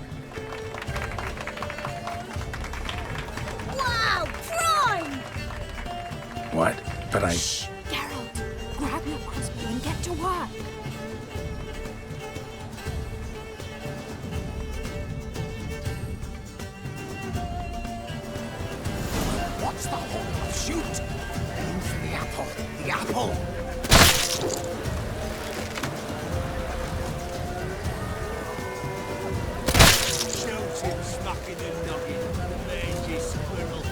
What? But I... Shh! Geralt! Grab your crossbow and get to work! What's the hole? Shoot! Aim for the apple. The apple! Shoot him, smacking the noggin. Mangy squirrel.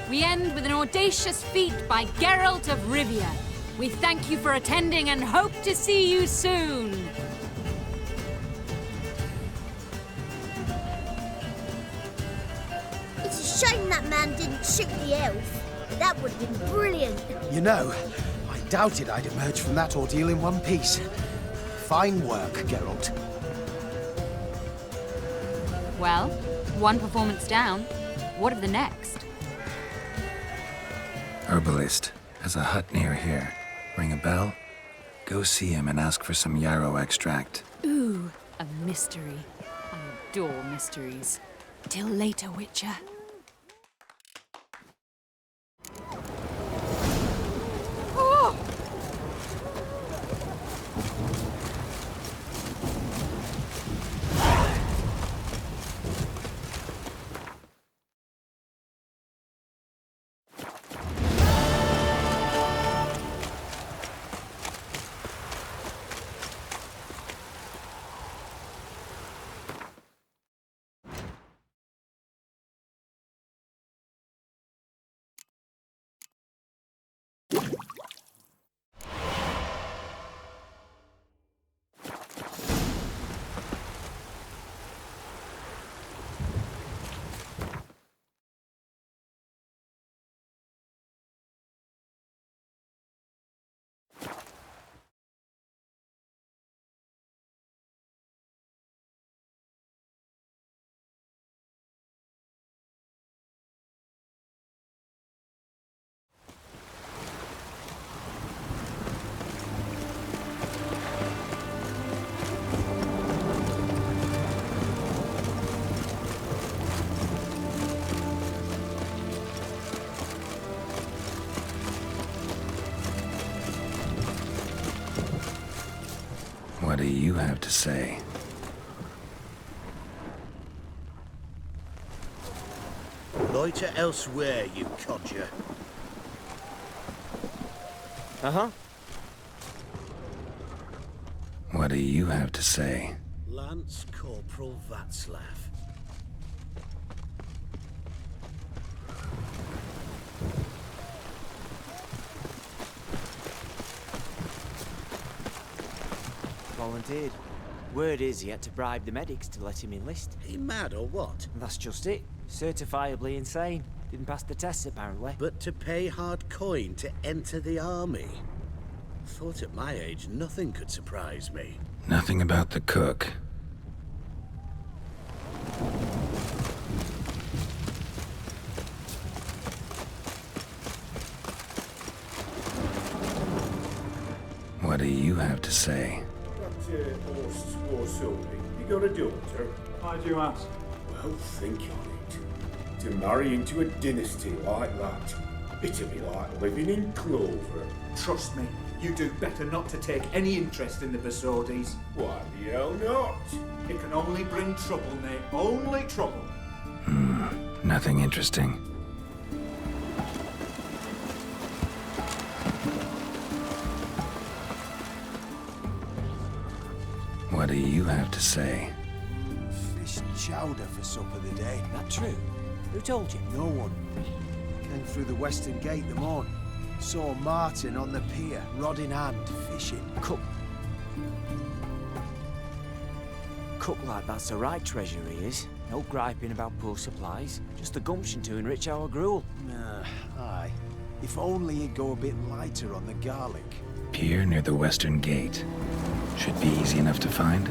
We end with an audacious feat by Geralt of Rivia. We thank you for attending and hope to see you soon. It's a shame that man didn't shoot the elf. That would have been brilliant. You know, I doubted I'd emerge from that ordeal in one piece. Fine work, Geralt. Well, one performance down. What of the next? Herbalist has a hut near here. Ring a bell? Go see him and ask for some yarrow extract. Ooh, a mystery. I adore mysteries. Till later, Witcher. Oh! What do you have to say? Loiter elsewhere, you codger. Uh-huh. What do you have to say? Lance Corporal Václav. Volunteered. Word is he had to bribe the medics to let him enlist. He mad or what? And that's just it. Certifiably insane. Didn't pass the tests apparently. But to pay hard coin to enter the army? Thought at my age nothing could surprise me. Nothing about the cook. What do you have to say? That horse swore something. You got a daughter? Why do you ask? Well, think on it. To marry into a dynasty like that, it'd be like living in clover. Trust me, you do better not to take any interest in the Besodis. Why the hell not? It can only bring trouble, mate. Only trouble. Nothing interesting. What do you have to say? Fish chowder for supper the day. That true? Who told you? No one. Came through the western gate the morning. Saw Martin on the pier, rod in hand, fishing. Cook like that's the right treasure he is. No griping about poor supplies. Just the gumption to enrich our gruel. Aye. If only he'd go a bit lighter on the garlic. Pier near the western gate. Should be easy enough to find.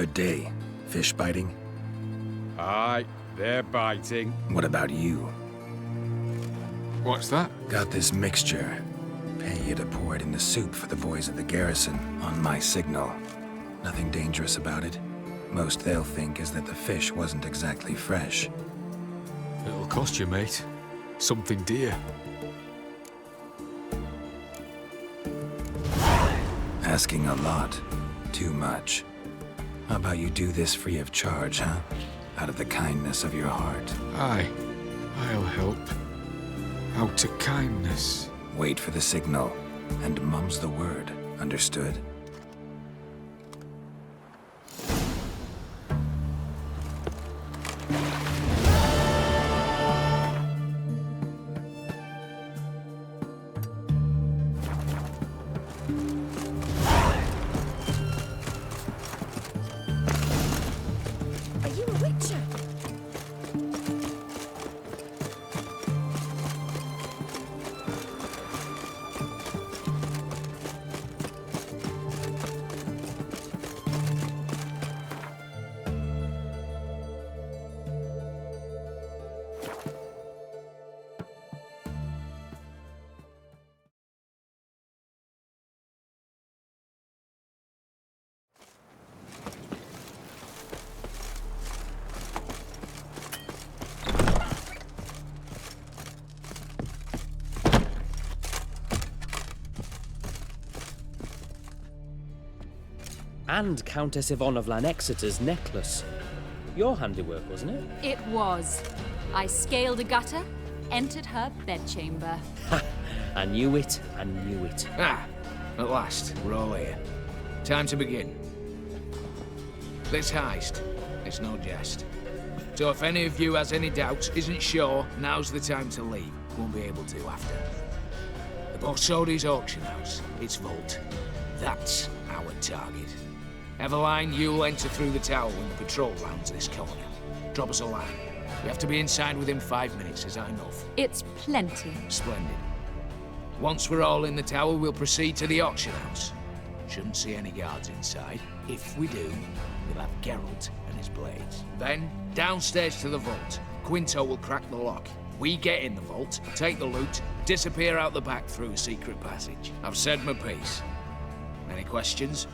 Good day. Fish biting? Aye, they're biting. What about you? What's that? Got this mixture. Pay you to pour it in the soup for the boys at the garrison, on my signal. Nothing dangerous about it. Most they'll think is that the fish wasn't exactly fresh. It'll cost you, mate. Something dear. Asking a lot. Too much. How about you do this free of charge, huh? Out of the kindness of your heart. Aye, I'll help. Out of kindness. Wait for the signal, and mum's the word. Understood? Are you a witcher? And Countess Yvonne of Lanexeter's necklace. Your handiwork, wasn't it? It was. I scaled a gutter, entered her bedchamber. Ha! I knew it, I knew it. Ah, at last, we're all here. Time to begin. This heist, it's no jest. So if any of you has any doubts, isn't sure, now's the time to leave. Won't be able to after. The Borsodi's auction house, its vault. That's our target. Eveline, you'll enter through the tower when the patrol rounds this corner. Drop us a line. We have to be inside within 5 minutes, is that enough? It's plenty. Splendid. Once we're all in the tower, we'll proceed to the auction house. Shouldn't see any guards inside. If we do, we'll have Geralt and his blades. Then, downstairs to the vault. Quinto will crack the lock. We get in the vault, take the loot, disappear out the back through a secret passage. I've said my piece. Any questions?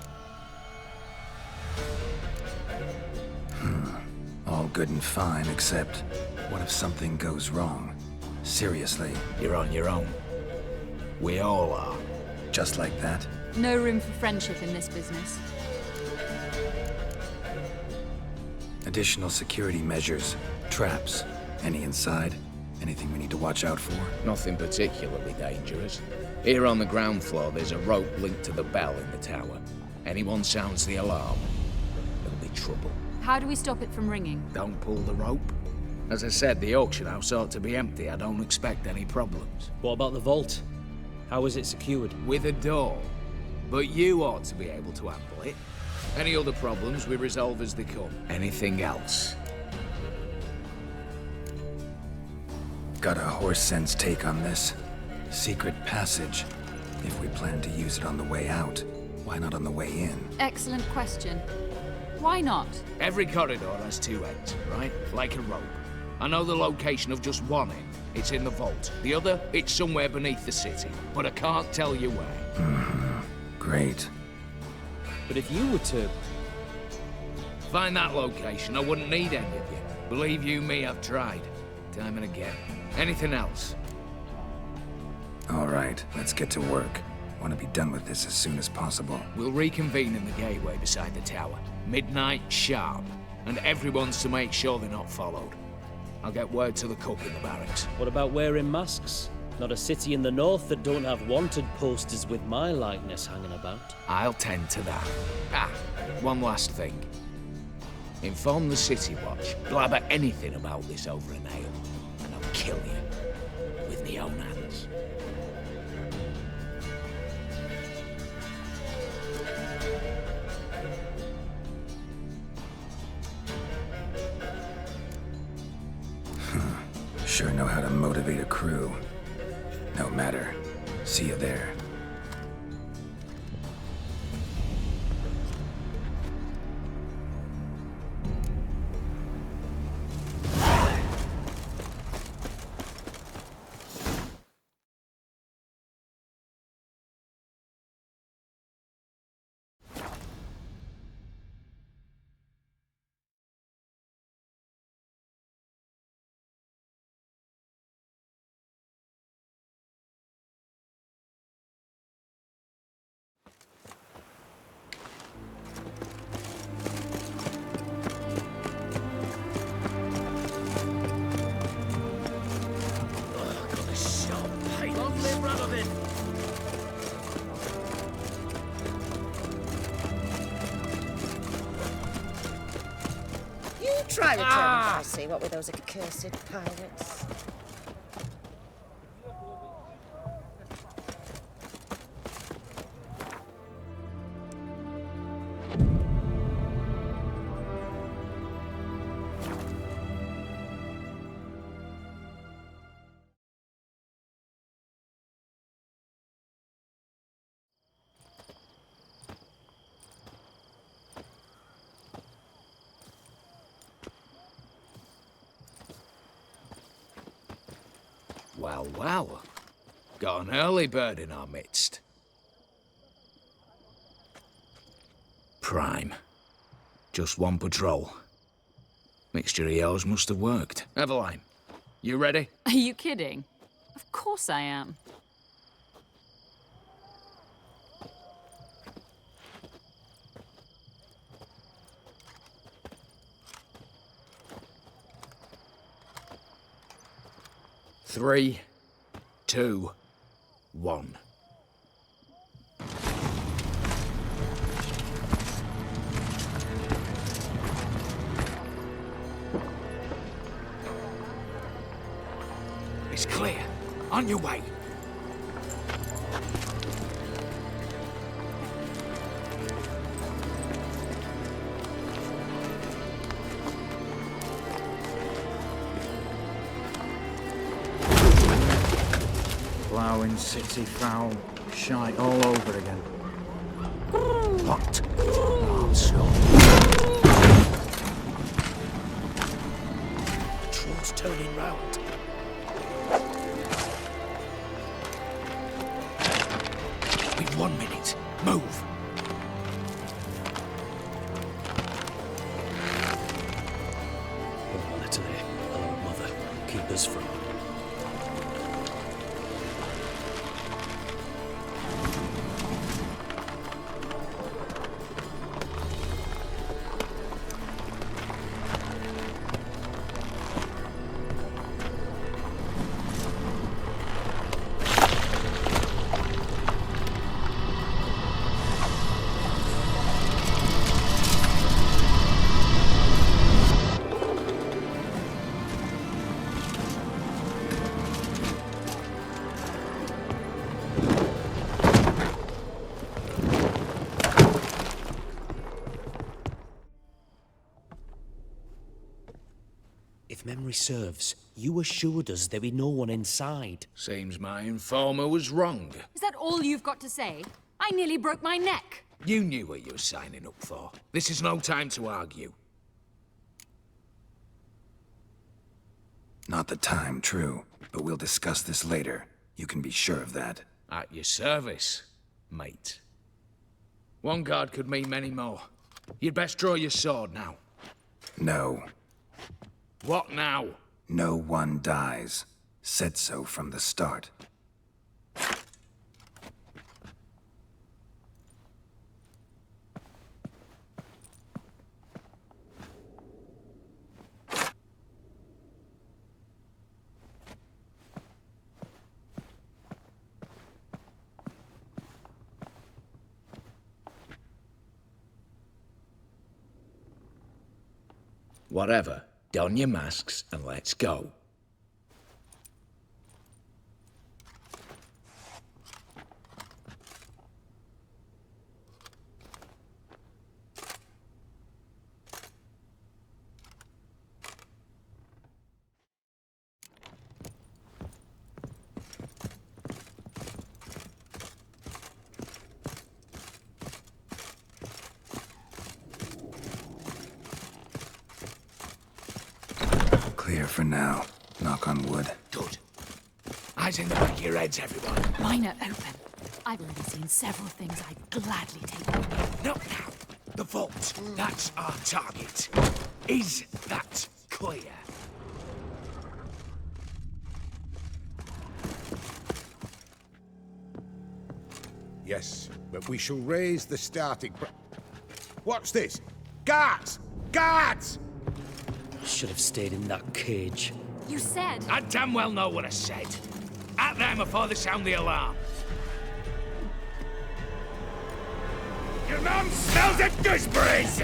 All good and fine, except what if something goes wrong? Seriously. You're on your own. We all are. Just like that? No room for friendship in this business. Additional security measures. Traps. Any inside? Anything we need to watch out for? Nothing particularly dangerous. Here on the ground floor, there's a rope linked to the bell in the tower. Anyone sounds the alarm, there'll be trouble. How do we stop it from ringing? Don't pull the rope. As I said, the auction house ought to be empty. I don't expect any problems. What about the vault? How is it secured? With a door. But you ought to be able to handle it. Any other problems we resolve as they come. Anything else? Got a horse sense take on this. Secret passage. If we plan to use it on the way out, why not on the way in? Excellent question. Why not? Every corridor has two ends, right? Like a rope. I know the location of just one end. It's in the vault. The other, it's somewhere beneath the city. But I can't tell you where. Great. But if you were to... find that location, I wouldn't need any of you. Believe you me, I've tried. Time and again. Anything else? All right, let's get to work. Want to be done with this as soon as possible. We'll reconvene in the gateway beside the tower. Midnight sharp. And everyone's to make sure they're not followed. I'll get word to the cook in the barracks. What about wearing masks? Not a city in the north that don't have wanted posters with my likeness hanging about. I'll tend to that. Ah, one last thing. Inform the City Watch. Blabber anything about this over an ale, and I'll kill you with my own hands. Sure know how to motivate a crew. No matter. See you there. Try returning by sea, what with those accursed pirates. Well, well. Got an early bird in our midst. Prime. Just one patrol. Mixture of yours must have worked. Eveline, you ready? Are you kidding? Of course I am. Three, 2, 1. It's clear. On your way. Ploughing, city foul, shite all over again. What? Patrol's turning round. We've 1 minute. Move. Oh, Natalie. Oh, Mother. Keep us from... If memory serves, you assured us there be no one inside. Seems my informer was wrong. Is that all you've got to say? I nearly broke my neck. You knew what you were signing up for. This is no time to argue. Not the time, true. But we'll discuss this later. You can be sure of that. At your service, mate. One guard could mean many more. You'd best draw your sword now. No. What now? No one dies. Said so from the start. Whatever. Don your masks and let's go. Clear for now. Knock on wood. Good. Eyes in the back of your heads, everyone. Mine are open. I've already seen several things I'd gladly take. Not now. The vault. That's our target. Is that clear? Yes, but we shall raise the starting... What's this? Guards! Guards! Should have stayed in that cage. You said... I damn well know what I said. At them before they sound the alarm. Your mum smells of gooseberries!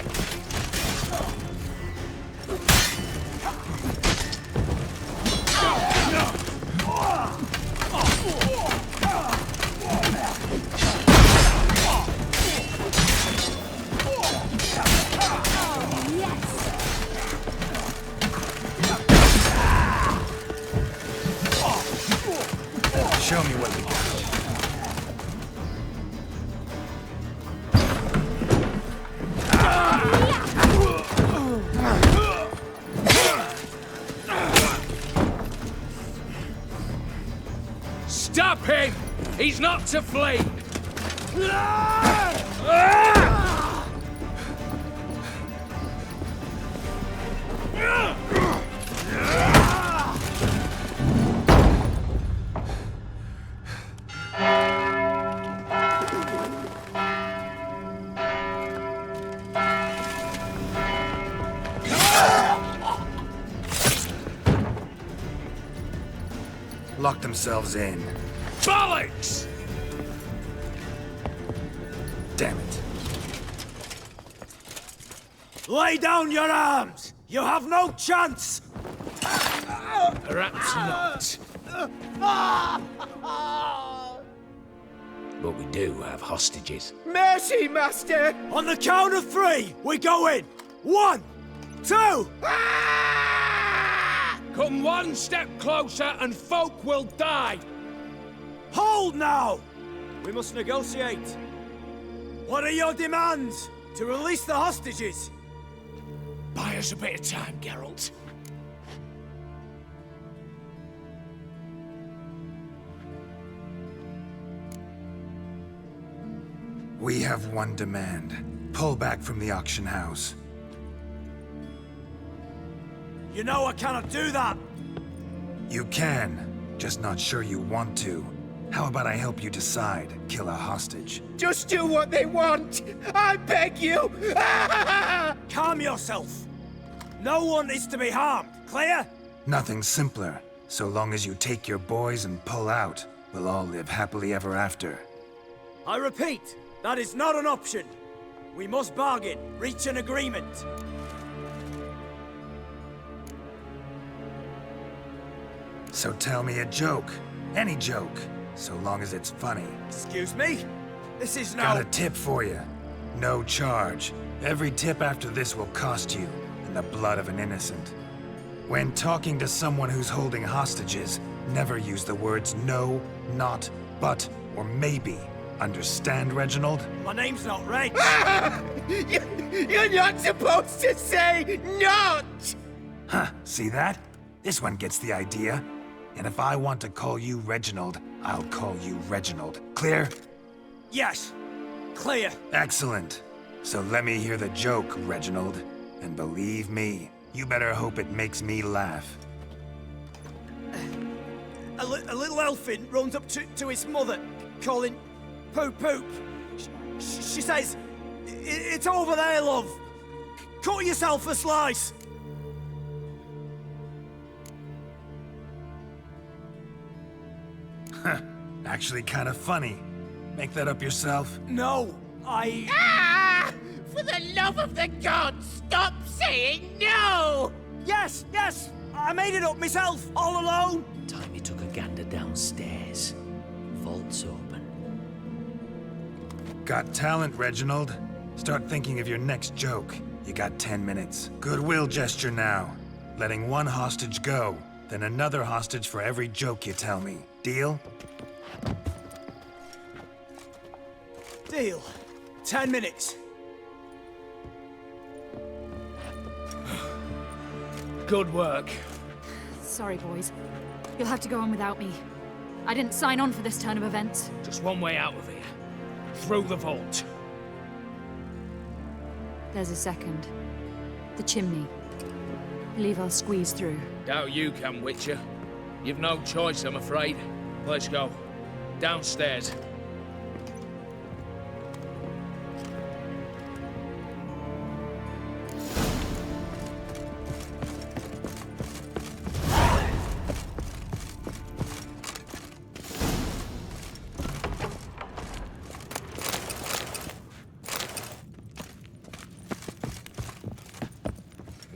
Show me what you got. Stop him! He's not to flee! Lock themselves in. Bollocks! Damn it. Lay down your arms! You have no chance! Perhaps not. But we do have hostages. Mercy, Master! On the count of 3, we go in! 1, 2! Come one step closer and folk will die! Hold now! We must negotiate. What are your demands? To release the hostages? Buy us a bit of time, Geralt. We have one demand. Pull back from the auction house. You know I cannot do that! You can, just not sure you want to. How about I help you decide? Kill a hostage. Just do what they want! I beg you! Calm yourself! No one is to be harmed, clear? Nothing simpler. So long as you take your boys and pull out, we'll all live happily ever after. I repeat, that is not an option. We must bargain, reach an agreement. So tell me a joke. Any joke. So long as it's funny. Excuse me? This is no... Got a tip for you. No charge. Every tip after this will cost you, in the blood of an innocent. When talking to someone who's holding hostages, never use the words no, not, but, or maybe. Understand, Reginald? My name's not Reg. You're not supposed to say not! Huh, see that? This one gets the idea. And if I want to call you Reginald, I'll call you Reginald. Clear? Yes, clear. Excellent. So let me hear the joke, Reginald. And believe me, you better hope it makes me laugh. A little elfin runs up to his mother, calling Poop Poop. She says, "It's over there, love. Cut yourself a slice." Actually kind of funny. Make that up yourself? No, I... Ah! For the love of the gods, stop saying no! Yes, I made it up myself, all alone. Time he took a gander downstairs. Vault's open. Got talent, Reginald. Start thinking of your next joke. You got 10 minutes. Goodwill gesture now. Letting one hostage go, then another hostage for every joke you tell me. Deal? Deal. 10 minutes. Good work. Sorry, boys. You'll have to go on without me. I didn't sign on for this turn of events. Just one way out of here. Through the vault. There's a second. The chimney. Believe I'll squeeze through. Doubt you can, Witcher. You've no choice, I'm afraid. Let's go. Downstairs.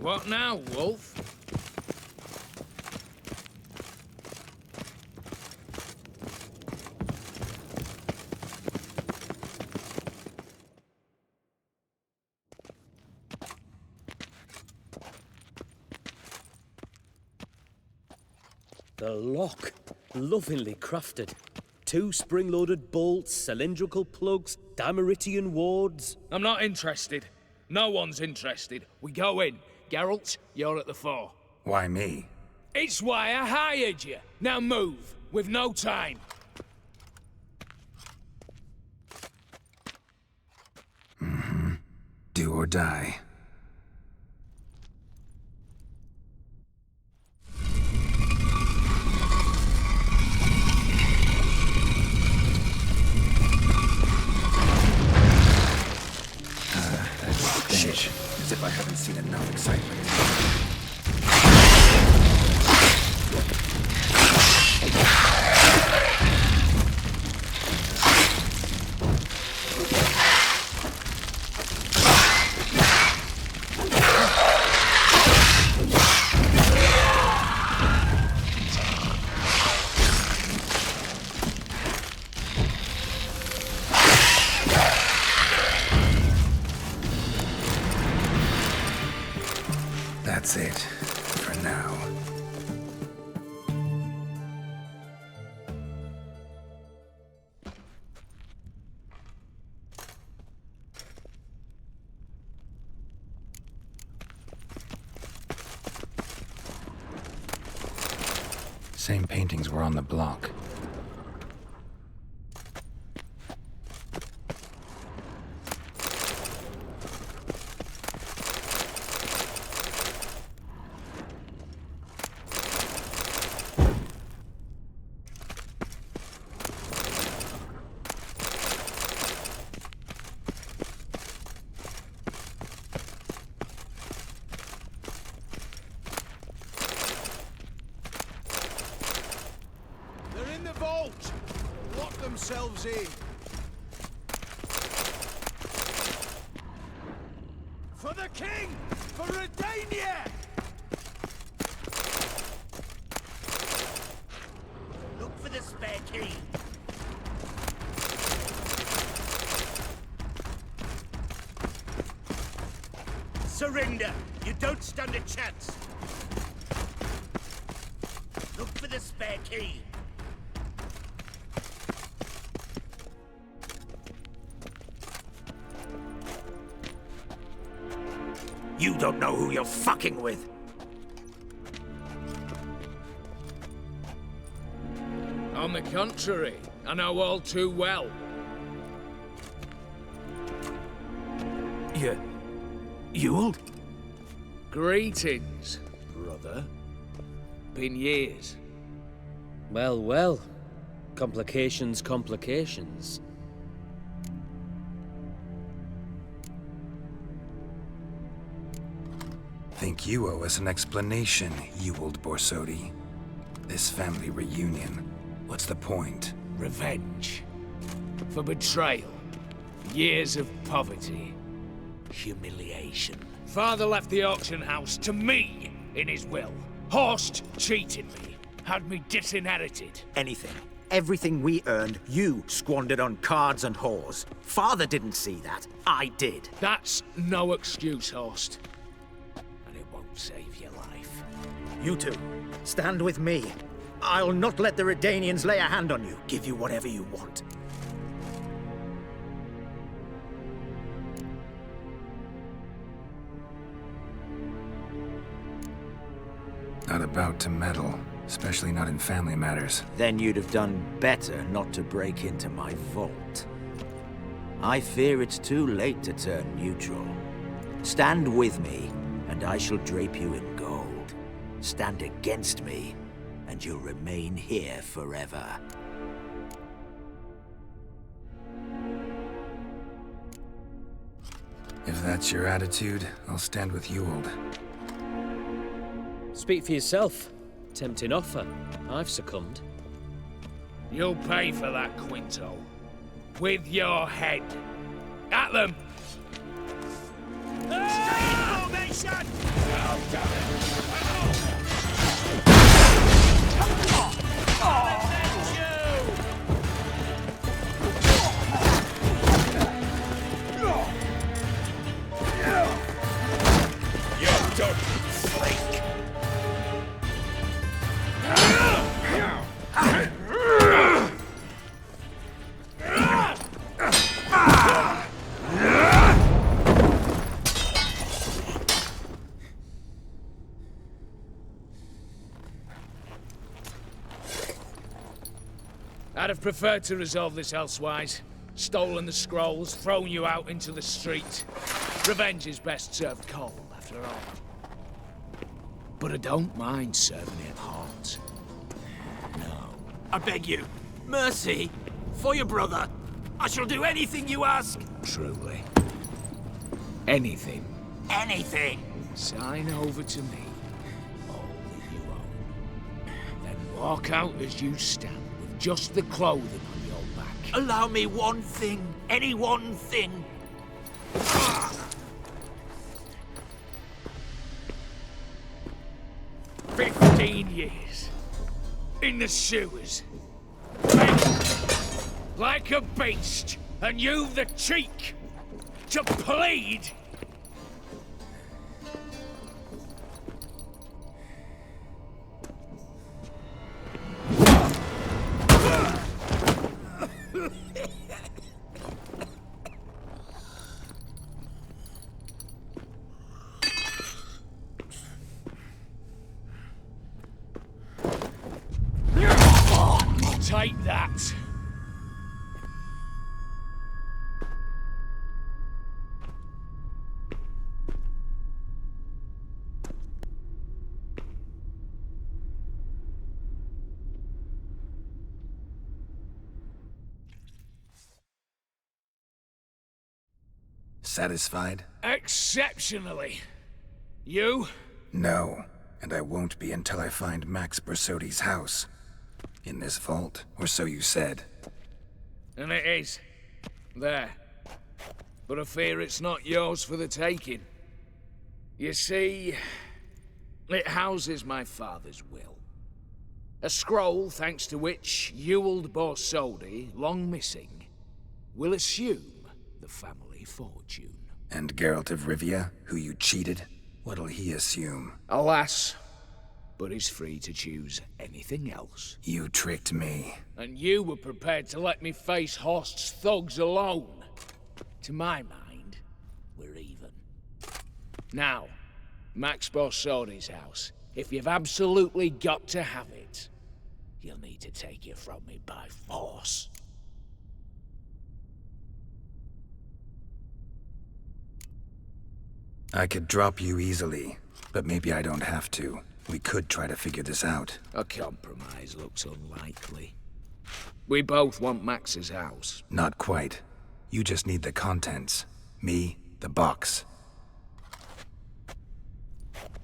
What now, Wolf? The lock. Lovingly crafted. 2 spring-loaded bolts, cylindrical plugs, Dimeritian wards. I'm not interested. No one's interested. We go in. Geralt, you're at the fore. Why me? It's why I hired you. Now move. We've no time. Do or die. Shit. As if I haven't seen enough excitement. That's it, for now. Same paintings were on the block. They're in the vault! Lock themselves in. For the king! For Redania! Look for the spare key. Surrender! You don't stand a chance! Look for the spare key. You don't know who you're fucking with. On the contrary, I know all too well. Ewald? Greetings, brother. Been years. Well, well. Complications, complications. Think you owe us an explanation, Ewald Borsodi. This family reunion. What's the point? Revenge. For betrayal. Years of poverty. Humiliation. Father left the auction house to me in his will. Horst cheated me. Had me disinherited. Anything. Everything we earned, you squandered on cards and whores. Father didn't see that. I did. That's no excuse, Horst. Save your life. You two, stand with me. I'll not let the Redanians lay a hand on you. Give you whatever you want. Not about to meddle, especially not in family matters. Then you'd have done better not to break into my vault. I fear it's too late to turn neutral. Stand with me, and I shall drape you in gold. Stand against me, and you'll remain here forever. If that's your attitude, I'll stand with Ewald. Speak for yourself. Tempting offer. I've succumbed. You'll pay for that, Quinto. With your head. At them! Stay in formation! I'd have preferred to resolve this elsewise. Stolen the scrolls, thrown you out into the street. Revenge is best served cold, after all. But I don't mind serving it hot. No. I beg you, mercy, for your brother. I shall do anything you ask. Truly. Anything. Anything. Sign over to me all that you own. Then walk out as you stand, with just the clothing on your back. Allow me one thing. Any one thing. 15 years. In the sewers. Begged like a beast. And you've the cheek to plead. Take that. Satisfied? Exceptionally. You? No, and I won't be until I find Max Bersodi's house. In this vault, or so you said. And it is. There. But I fear it's not yours for the taking. You see, it houses my father's will. A scroll thanks to which Ewald Borsodi, long missing, will assume the family fortune. And Geralt of Rivia, who you cheated, what'll he assume? Alas, but he's free to choose anything else. You tricked me. And you were prepared to let me face Horst's thugs alone. To my mind, we're even. Now, Max Borsodi's house. If you've absolutely got to have it, you'll need to take it from me by force. I could drop you easily, but maybe I don't have to. We could try to figure this out. A compromise looks unlikely. We both want Max's house. Not quite. You just need the contents. Me, the box.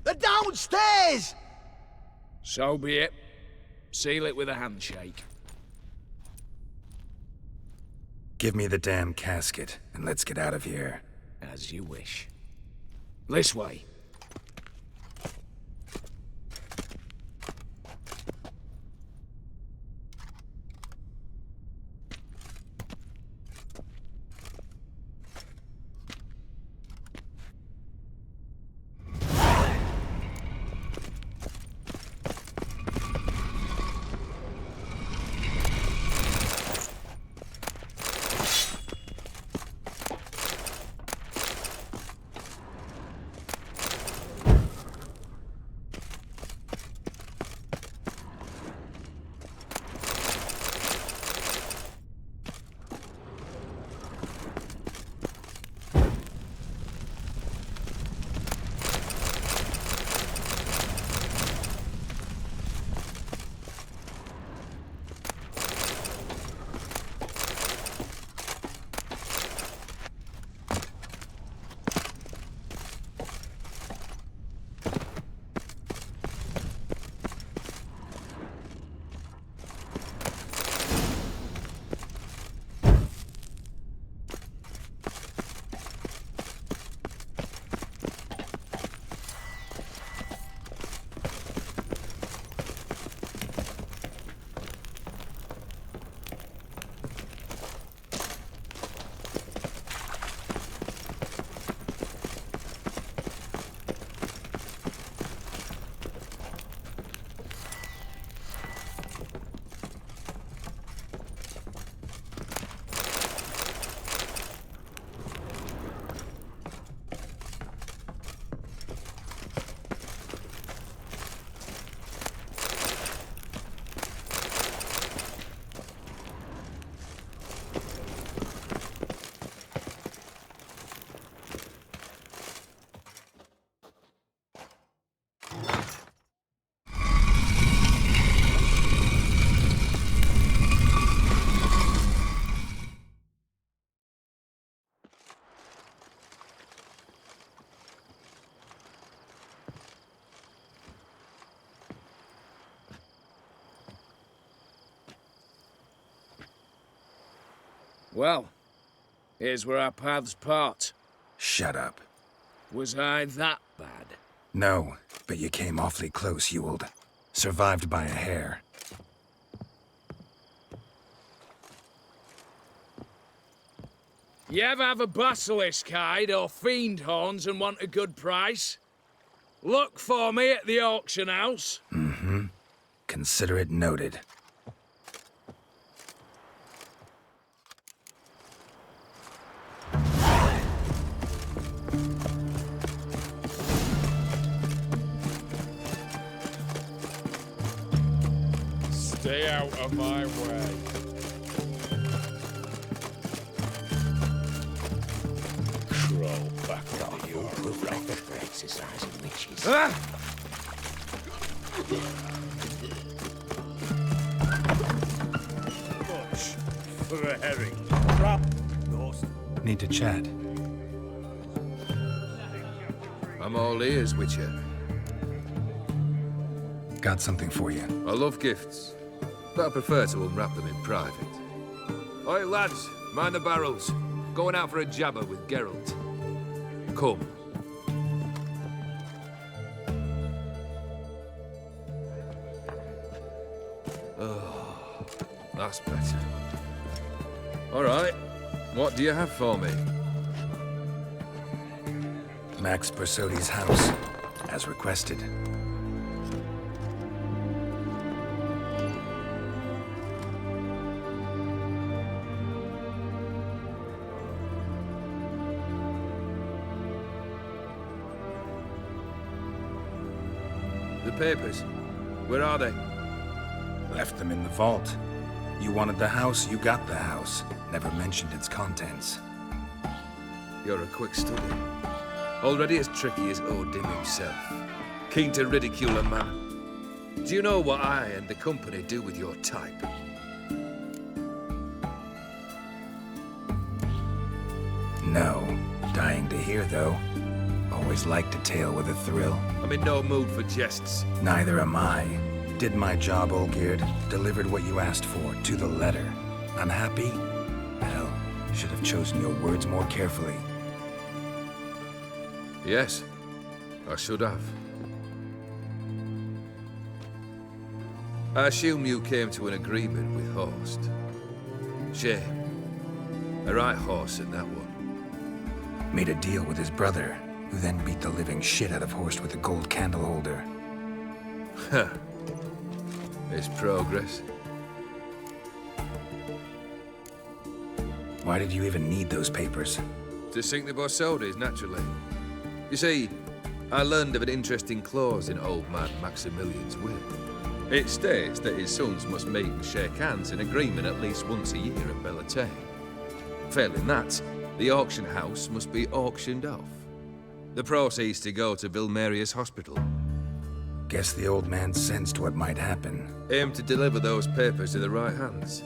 They're downstairs! So be it. Seal it with a handshake. Give me the damn casket, and let's get out of here. As you wish. This way. Well, here's where our paths part. Shut up. Was I that bad? No, but you came awfully close, Ewald. Survived by a hair. You ever have a basilisk hide or fiend horns and want a good price? Look for me at the auction house. Mm-hmm. Consider it noted. Stay out of my way. Crawl back into your rock for exercising witches. Much for a herring. Trap. Need to chat. I'm all ears, Witcher. Got something for you. I love gifts, but I prefer to unwrap them in private. Oi, lads, mind the barrels. Going out for a jabber with Geralt. Come. Oh, that's better. All right, what do you have for me? Max Bersodi's house, as requested. The papers, where are they? Left them in the vault. You wanted the house, you got the house. Never mentioned its contents. You're a quick study. Already as tricky as Odin himself. Keen to ridicule a man. Do you know what I and the company do with your type? No. Dying to hear, though. Always liked a tale with a thrill. I'm in no mood for jests. Neither am I. Did my job, Olgierd. Delivered what you asked for, to the letter. Unhappy? Well, should have chosen your words more carefully. Yes, I should have. I assume you came to an agreement with Horst. Shame. A right horse in that one. Made a deal with his brother, who then beat the living shit out of Horst with a gold candle holder. Huh. It's progress. Why did you even need those papers? To sink the Borsodis, naturally. You see, I learned of an interesting clause in old man Maximilian's will. It states that his sons must meet and shake hands in agreement at least once a year at Bellatane. Failing that, the auction house must be auctioned off. The proceeds to go to Vilmeria's hospital. Guess the old man sensed what might happen. Aimed to deliver those papers to the right hands.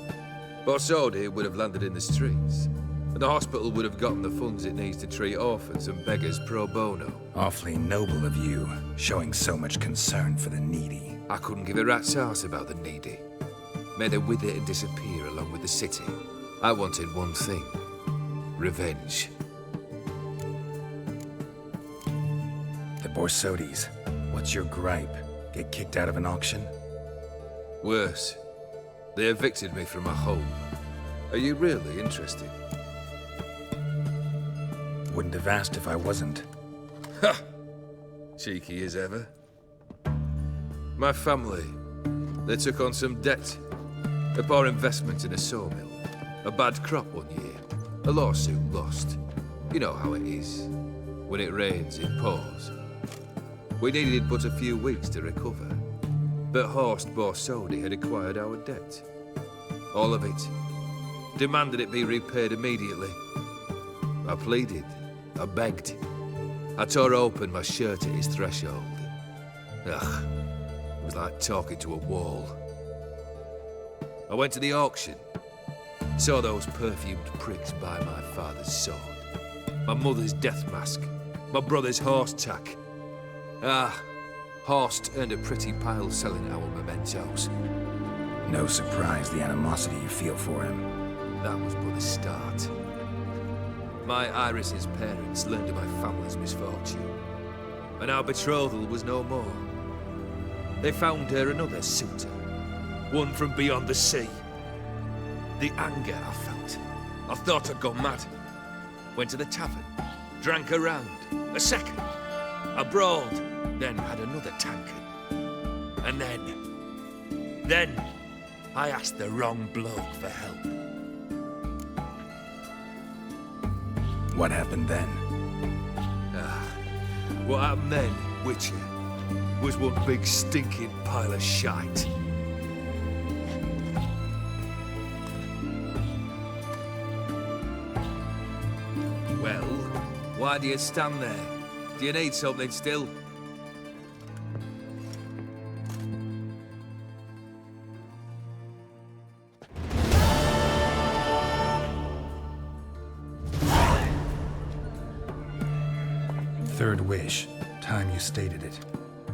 Borsodi would have landed in the streets, and the hospital would have gotten the funds it needs to treat orphans and beggars pro bono. Awfully noble of you, showing so much concern for the needy. I couldn't give a rat's ass about the needy. May they wither and disappear along with the city. I wanted one thing. Revenge. The Borsodis. What's your gripe? Get kicked out of an auction? Worse. They evicted me from my home. Are you really interested? Wouldn't have asked if I wasn't. Ha! Cheeky as ever. My family, they took on some debt. A poor investment in a sawmill. A bad crop one year. A lawsuit lost. You know how it is. When it rains, it pours. We needed but a few weeks to recover. But Horst Borsodi had acquired our debt. All of it. Demanded it be repaid immediately. I pleaded. I begged. I tore open my shirt at his threshold. Ugh. It was like talking to a wall. I went to the auction. Saw those perfumed pricks buy my father's sword. My mother's death mask. My brother's horse tack. Ah, Horst earned a pretty pile selling our mementos. No surprise the animosity you feel for him. that was but the start. My Iris's parents learned of my family's misfortune, and our betrothal was no more. They found her another suitor, one from beyond the sea. The anger I felt, I thought I'd gone mad. Went to the tavern, drank a round, a second, abroad, then had another tankard. And then I asked the wrong bloke for help. What happened then? What happened then, Witcher, was one big stinking pile of shite. Well, why do you stand there? Do you need something still? Third wish. Time you stated it.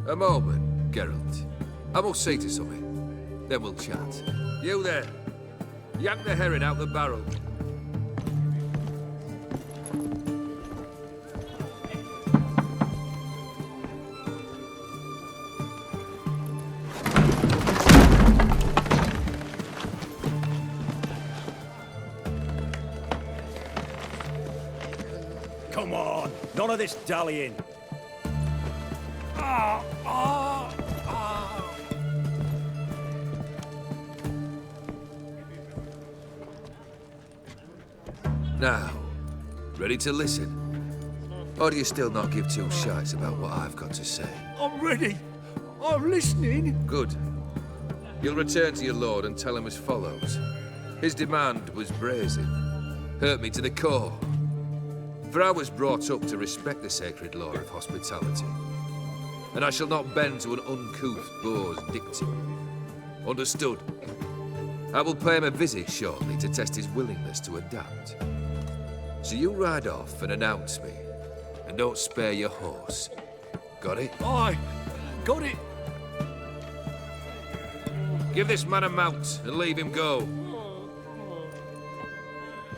A moment, Geralt. I must see to something. Then we'll chat. You there. Yank the herring out the barrel. Come on, none of this dallying. Now, ready to listen? Or do you still not give two shites about what I've got to say? I'm ready. I'm listening. Good. You'll return to your lord and tell him as follows. His demand was brazen. Hurt me to the core. For I was brought up to respect the sacred law of hospitality. And I shall not bend to an uncouth boor's dictum. Understood? I will pay him a visit shortly to test his willingness to adapt. So you ride off and announce me. And don't spare your horse. Got it? Aye, got it. Give this man a mount and leave him go.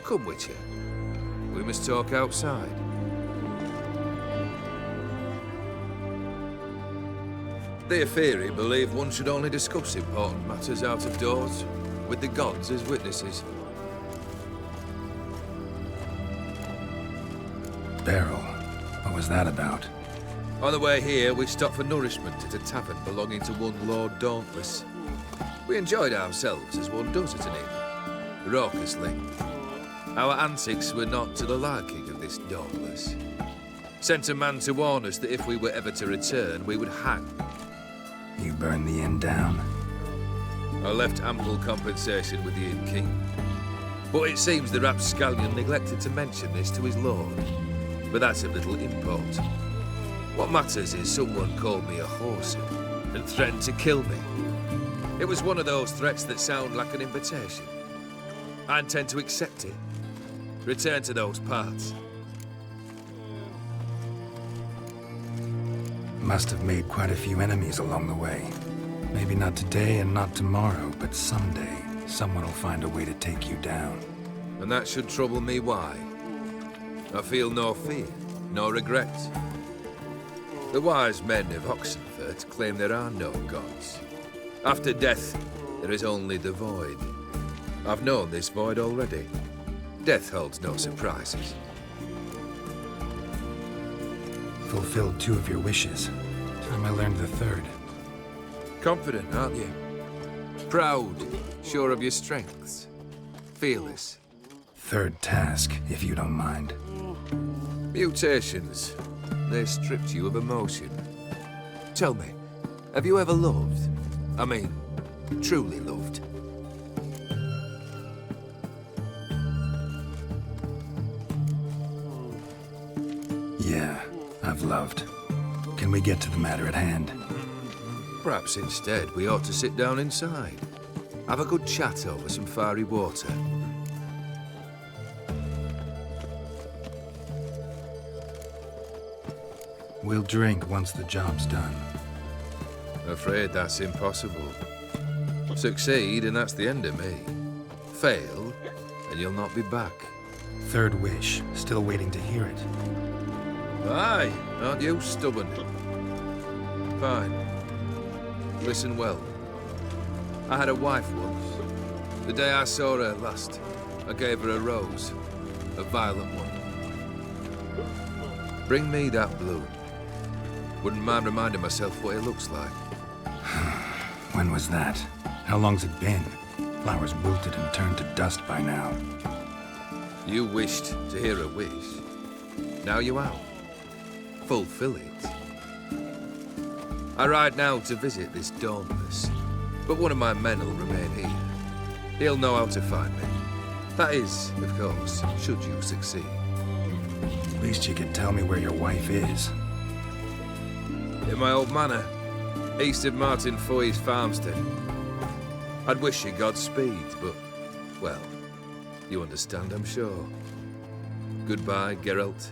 Come, Witcher. We must talk outside. The Aetheri believe one should only discuss important matters out of doors, with the gods as witnesses. Beryl, what was that about? On the way here, we stopped for nourishment at a tavern belonging to one Lord Dauntless. We enjoyed ourselves as one does at an inn, raucously. Our antics were not to the liking of this Dauntless. Sent a man to warn us that if we were ever to return, we would hang. You burned the inn down? I left ample compensation with the inn-king. But it seems the rapscallion neglected to mention this to his lord. But that's of little import. What matters is someone called me a whoreson and threatened to kill me. It was one of those threats that sound like an invitation. I intend to accept it. Return to those parts. Must have made quite a few enemies along the way. Maybe not today and not tomorrow, but someday, someone will find a way to take you down. And that should trouble me why? I feel no fear, no regret. The wise men of Oxenfurt claim there are no gods. After death, there is only the void. I've known this void already. Death holds no surprises. Fulfilled 2 of your wishes. Time I learned the 3rd. Confident, aren't you? Proud, sure of your strengths. Fearless. 3rd task, if you don't mind. Mutations. They stripped you of emotion. Tell me, have you ever loved? I mean, truly loved? Yeah, I've loved. Can we get to the matter at hand? Perhaps instead we ought to sit down inside. Have a good chat over some fiery water. We'll drink once the job's done. Afraid that's impossible. Succeed and that's the end of me. Fail, and you'll not be back. Third wish. Still waiting to hear it. Aye, aren't you stubborn? Fine. Listen well. I had a wife once. The day I saw her last, I gave her a rose. A violet one. Bring me that bloom. Wouldn't mind reminding myself what it looks like. When was that? How long's it been? Flowers wilted and turned to dust by now. You wished to hear a wish. Now you out. Fulfill it. I ride now to visit this Dauntless, but one of my men will remain here. He'll know how to find me. That is, of course, should you succeed. At least you could tell me where your wife is. In my old manor, east of Martin Foy's farmstead. I'd wish you Godspeed, but, well, you understand, I'm sure. Goodbye, Geralt.